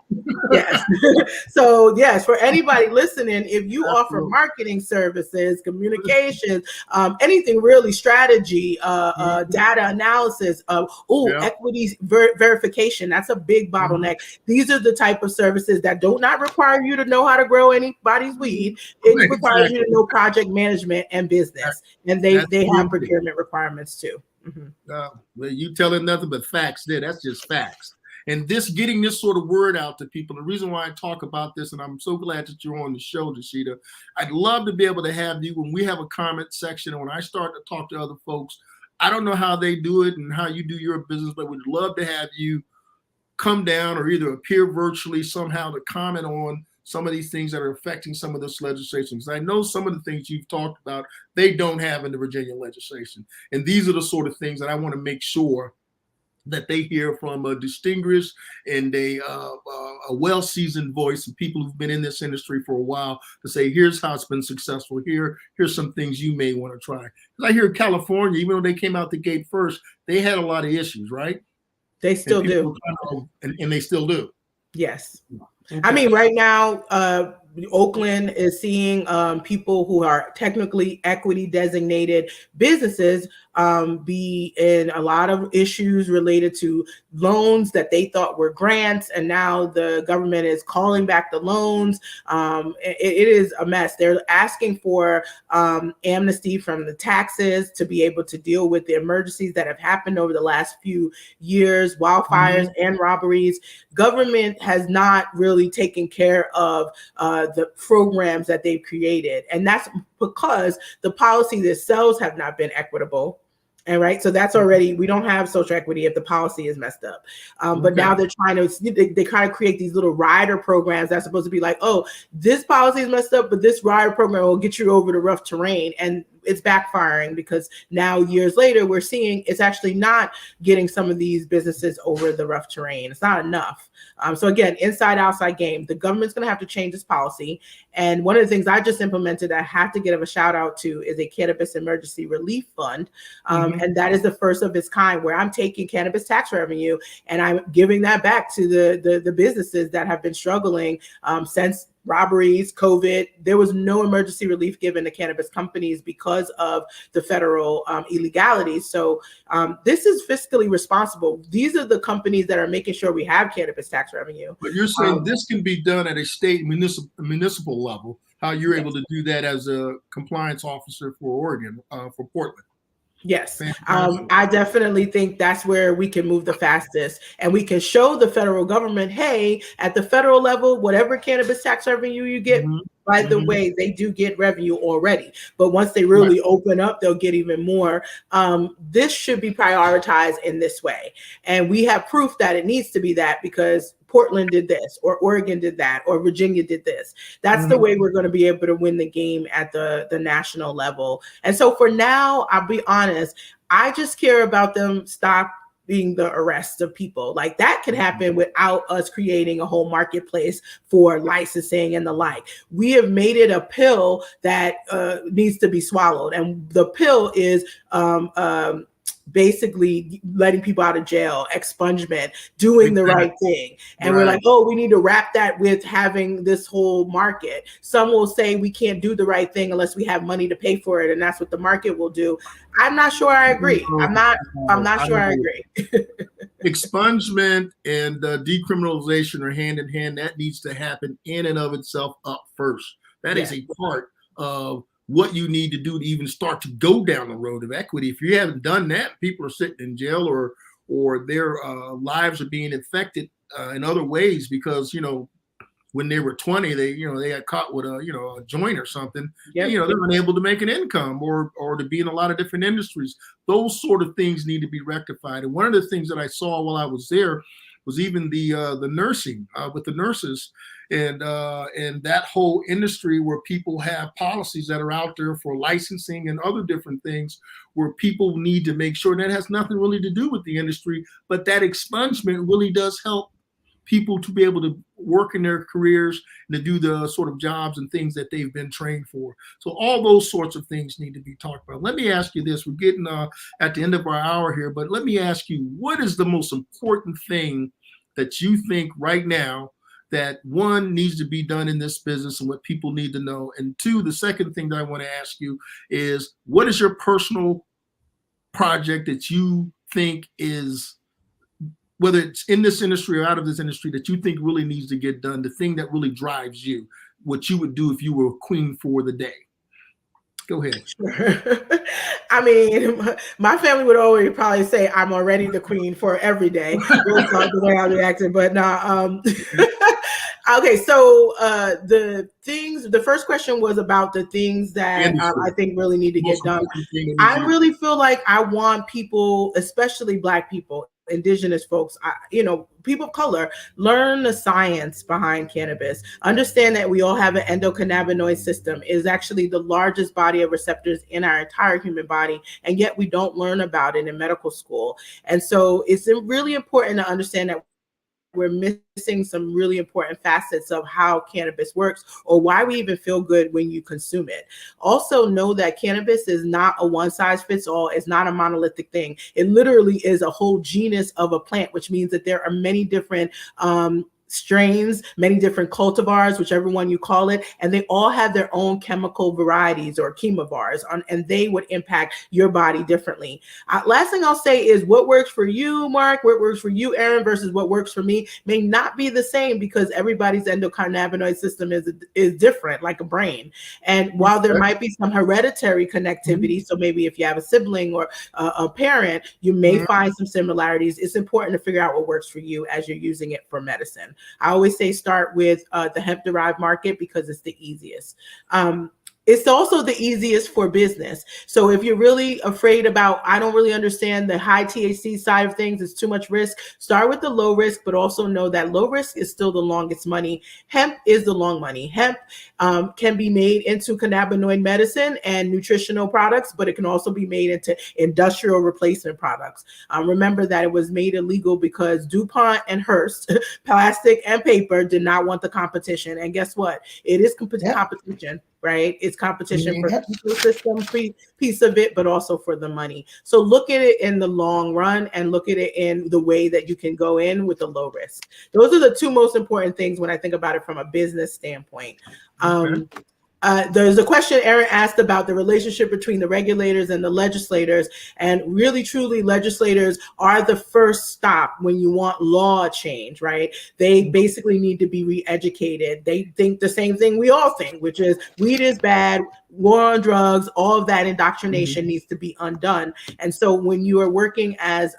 Yes. So yes, for anybody listening, if you offer marketing services, communications, anything really, strategy, data analysis, equity verification, that's a big bottleneck. These are the type of services that do not require you to know how to grow anybody's weed. It requires you to know project management and business, and they have procurement requirements too. Well, you telling nothing but facts there. That's just facts. And getting this sort of word out to people, the reason why I talk about this, and I'm so glad that you're on the show, Dasheeda, I'd love to be able to have you when we have a comment section, and when I start to talk to other folks, I don't know how they do it and how you do your business, but we'd love to have you come down or either appear virtually somehow to comment on some of these things that are affecting some of this legislation. Because I know some of the things you've talked about, they don't have in the Virginia legislation. And these are the sort of things that I want to make sure that they hear from a distinguished and a well-seasoned voice and people who've been in this industry for a while to say, here's how it's been successful. Here's some things you may want to try. Because I hear California, even though they came out the gate first, they had a lot of issues, right? They still do. And they still do. Yes. Okay. I mean, right now, Oakland is seeing people who are technically equity designated businesses be in a lot of issues related to loans that they thought were grants, and now the government is calling back the loans. It is a mess. They're asking for amnesty from the taxes to be able to deal with the emergencies that have happened over the last few years, wildfires and robberies. Government has not really taken care of the programs that they've created. And that's because the policies themselves have not been equitable. And right, so that's already, we don't have social equity if the policy is messed up. But now they're trying to, they kind of create these little rider programs that's supposed to be like, oh, this policy is messed up, but this rider program will get you over the rough terrain. And it's backfiring because now years later, we're seeing it's actually not getting some of these businesses over the rough terrain. It's not enough. So again, inside outside game, the government's going to have to change its policy. And one of the things I just implemented that I have to give a shout out to is a Cannabis Emergency Relief Fund. And that is the first of its kind, where I'm taking cannabis tax revenue and I'm giving that back to the businesses that have been struggling since robberies, COVID. There was no emergency relief given to cannabis companies because of the federal illegalities. So this is fiscally responsible. These are the companies that are making sure we have cannabis tax revenue. But you're saying this can be done at a state municipal level, how you're able to do that as a compliance officer for Oregon, for Portland. Yes, I definitely think that's where we can move the fastest, and we can show the federal government, hey, at the federal level, whatever cannabis tax revenue you get, by the way, they do get revenue already. But once they really open up, they'll get even more. This should be prioritized in this way. And we have proof that it needs to be that because Portland did this, or Oregon did that, or Virginia did this. That's the way we're going to be able to win the game at the national level. And so for now, I'll be honest, I just care about them stopping the arrest of people. Like that could happen without us creating a whole marketplace for licensing and the like. We have made it a pill that needs to be swallowed. And the pill is basically letting people out of jail, expungement, doing the right thing. And we're like, oh, we need to wrap that with having this whole market. Some will say we can't do the right thing unless we have money to pay for it, and that's what the market will do. I'm not sure I agree. I'm not sure I agree. Expungement and decriminalization are hand in hand. That needs to happen in and of itself up first. That is a part of what you need to do to even start to go down the road of equity. If you haven't done that, people are sitting in jail or their lives are being infected in other ways because, when they were 20, they got caught with a joint or something. Yep. They're unable to make an income or to be in a lot of different industries. Those sort of things need to be rectified. And one of the things that I saw while I was there was even the nursing with the nurses and that whole industry where people have policies that are out there for licensing and other different things where people need to make sure, and that has nothing really to do with the industry, but that expungement really does help people to be able to work in their careers and to do the sort of jobs and things that they've been trained for. So all those sorts of things need to be talked about. Let me ask you this. We're getting at the end of our hour here, but let me ask you, what is the most important thing that you think right now that one needs to be done in this business and what people need to know? And two, the second thing that I want to ask you is, what is your personal project that you think is, whether it's in this industry or out of this industry, that you think really needs to get done, the thing that really drives you, what you would do if you were queen for the day? Go ahead. I mean, my family would always probably say I'm already the queen for every day. The way I reacted, but no. Okay, so the first question was about the things that I think really need to get done. I really feel like I want people, especially Black people, Indigenous folks, people of color, learn the science behind cannabis. Understand that we all have an endocannabinoid system. It is actually the largest body of receptors in our entire human body, and yet we don't learn about it in medical school. And so it's really important to understand that we're missing some really important facets of how cannabis works or why we even feel good when you consume it. Also know that cannabis is not a one size fits all. It's not a monolithic thing. It literally is a whole genus of a plant, which means that there are many different strains, many different cultivars, whichever one you call it, and they all have their own chemical varieties or chemovars, and they would impact your body differently. Last thing I'll say is what works for you, Mark, what works for you, Aaron, versus what works for me may not be the same because everybody's endocannabinoid system is different, like a brain. And while there might be some hereditary connectivity, so maybe if you have a sibling or a parent, you may find some similarities. It's important to figure out what works for you as you're using it for medicine. I always say start with the hemp-derived market because it's the easiest. It's also the easiest for business. So if you're really afraid about, I don't really understand the high THC side of things, it's too much risk, start with the low risk, but also know that low risk is still the longest money. Hemp is the long money. Hemp can be made into cannabinoid medicine and nutritional products, but it can also be made into industrial replacement products. Remember that it was made illegal because DuPont and Hearst, plastic and paper, did not want the competition. And guess what? It is competition. Right? It's competition for the ecosystem piece of it, but also for the money. So look at it in the long run and look at it in the way that you can go in with the low risk. Those are the two most important things when I think about it from a business standpoint. There's a question Aaron asked about the relationship between the regulators and the legislators, and really truly legislators are the first stop when you want law change, right? They basically need to be re-educated. They think the same thing we all think, which is weed is bad, war on drugs, all of that indoctrination needs to be undone. And so when you are working as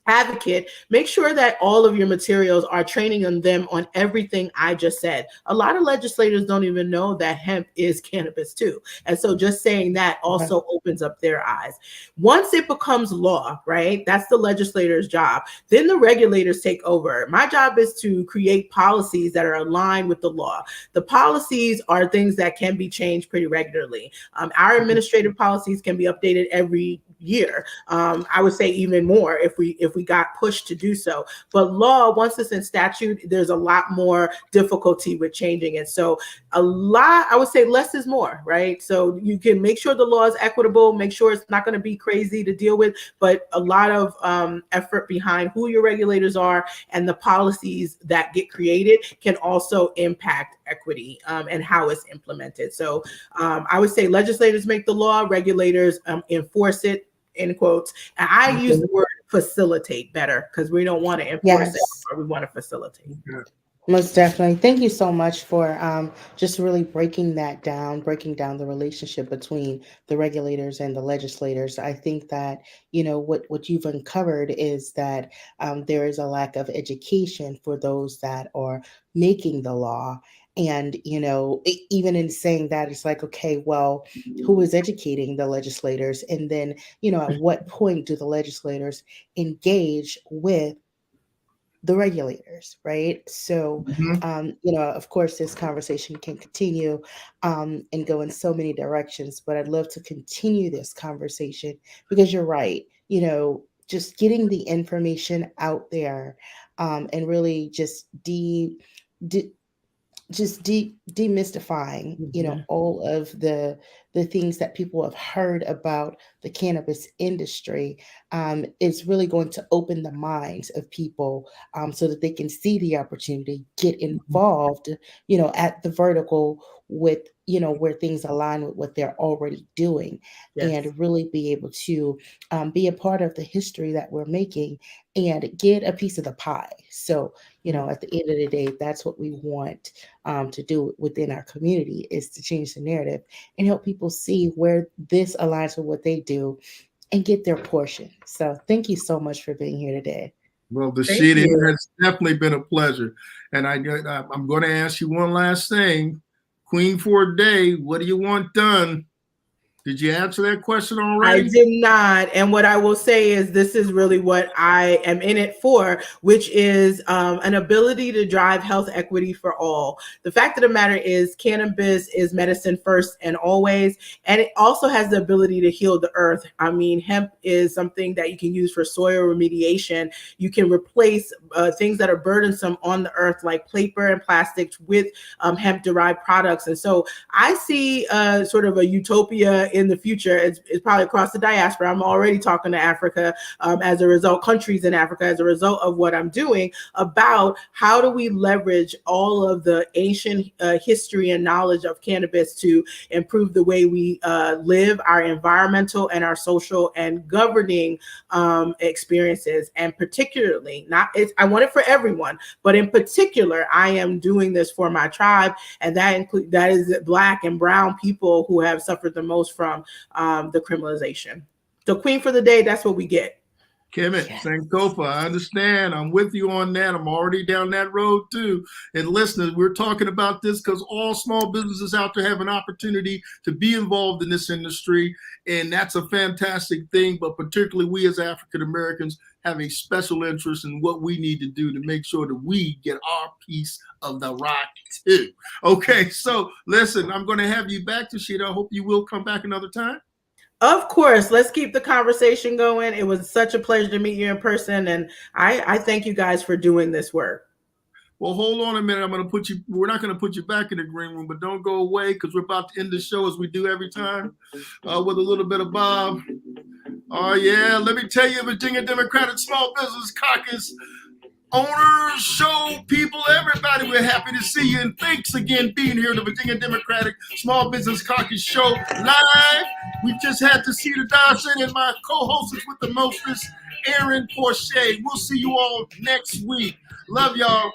advocate, make sure that all of your materials are training on them on everything I just said. A lot of legislators don't even know that hemp is cannabis too. And so just saying that also opens up their eyes. Once it becomes law, right? That's the legislator's job. Then the regulators take over. My job is to create policies that are aligned with the law. The policies are things that can be changed pretty regularly. Our administrative policies can be updated every year. I would say even more if we got pushed to do so. But law, once it's in statute, there's a lot more difficulty with changing it. So I would say less is more, right? So you can make sure the law is equitable, make sure it's not going to be crazy to deal with, but a lot of effort behind who your regulators are and the policies that get created can also impact equity and how it's implemented. So I would say legislators make the law, regulators enforce it, in quotes. And I use the word facilitate better because we don't want to enforce it, or we want to facilitate. Most definitely. Thank you so much for just really breaking down the relationship between the regulators and the legislators. I think that, what you've uncovered is that there is a lack of education for those that are making the law. And, even in saying that, it's like, okay, well, who is educating the legislators? And then, at what point do the legislators engage with the regulators, right? So, of course, this conversation can continue and go in so many directions, but I'd love to continue this conversation because you're right. Just getting the information out there and really just demystifying, all of the things that people have heard about the cannabis industry is really going to open the minds of people so that they can see the opportunity, get involved, at the vertical with, where things align with what they're already doing, and really be able to be a part of the history that we're making and get a piece of the pie. So, at the end of the day, that's what we want to do within our community, is to change the narrative and help people see where this aligns with what they do and get their portion. So thank you so much for being here today. Well, Dasheeda, it has definitely been a pleasure. And I'm going to ask you one last thing. Queen for a day, what do you want done? Did you answer that question already? I did not. And what I will say is this is really what I am in it for, which is an ability to drive health equity for all. The fact of the matter is cannabis is medicine first and always, and it also has the ability to heal the earth. I mean, hemp is something that you can use for soil remediation. You can replace things that are burdensome on the earth like paper and plastics with hemp-derived products. And so I see sort of a utopia in the future. It's probably across the diaspora. I'm already talking to Africa as a result, countries in Africa as a result of what I'm doing about how do we leverage all of the ancient history and knowledge of cannabis to improve the way we live, our environmental and our social and governing experiences. And particularly, I want it for everyone, but in particular, I am doing this for my tribe, and that is Black and brown people who have suffered the most from the criminalization. So Queen for the day, that's what we get. Kemet, Sankofa, I understand. I'm with you on that. I'm already down that road too. And listeners, we're talking about this because all small businesses out there have an opportunity to be involved in this industry. And that's a fantastic thing. But particularly we as African Americans have a special interest in what we need to do to make sure that we get our piece of the rock too. Okay, so listen, I'm going to have you back, Dasheeda. I hope you will come back another time. Of course. Let's keep the conversation going. It was such a pleasure to meet you in person, and I thank you guys for doing this work. Well, hold on a minute. We're not going to put you back in the green room, but don't go away because we're about to end the show as we do every time with a little bit of Bob. Oh, yeah. Let me tell you, Virginia Democratic Small Business Caucus owners, show people, everybody, we're happy to see you. And thanks again being here, the Virginia Democratic Small Business Caucus show live. We've just had Dasheeda Dawson and my co-hostess with the mostest, Aaron Porcher. We'll see you all next week. Love y'all.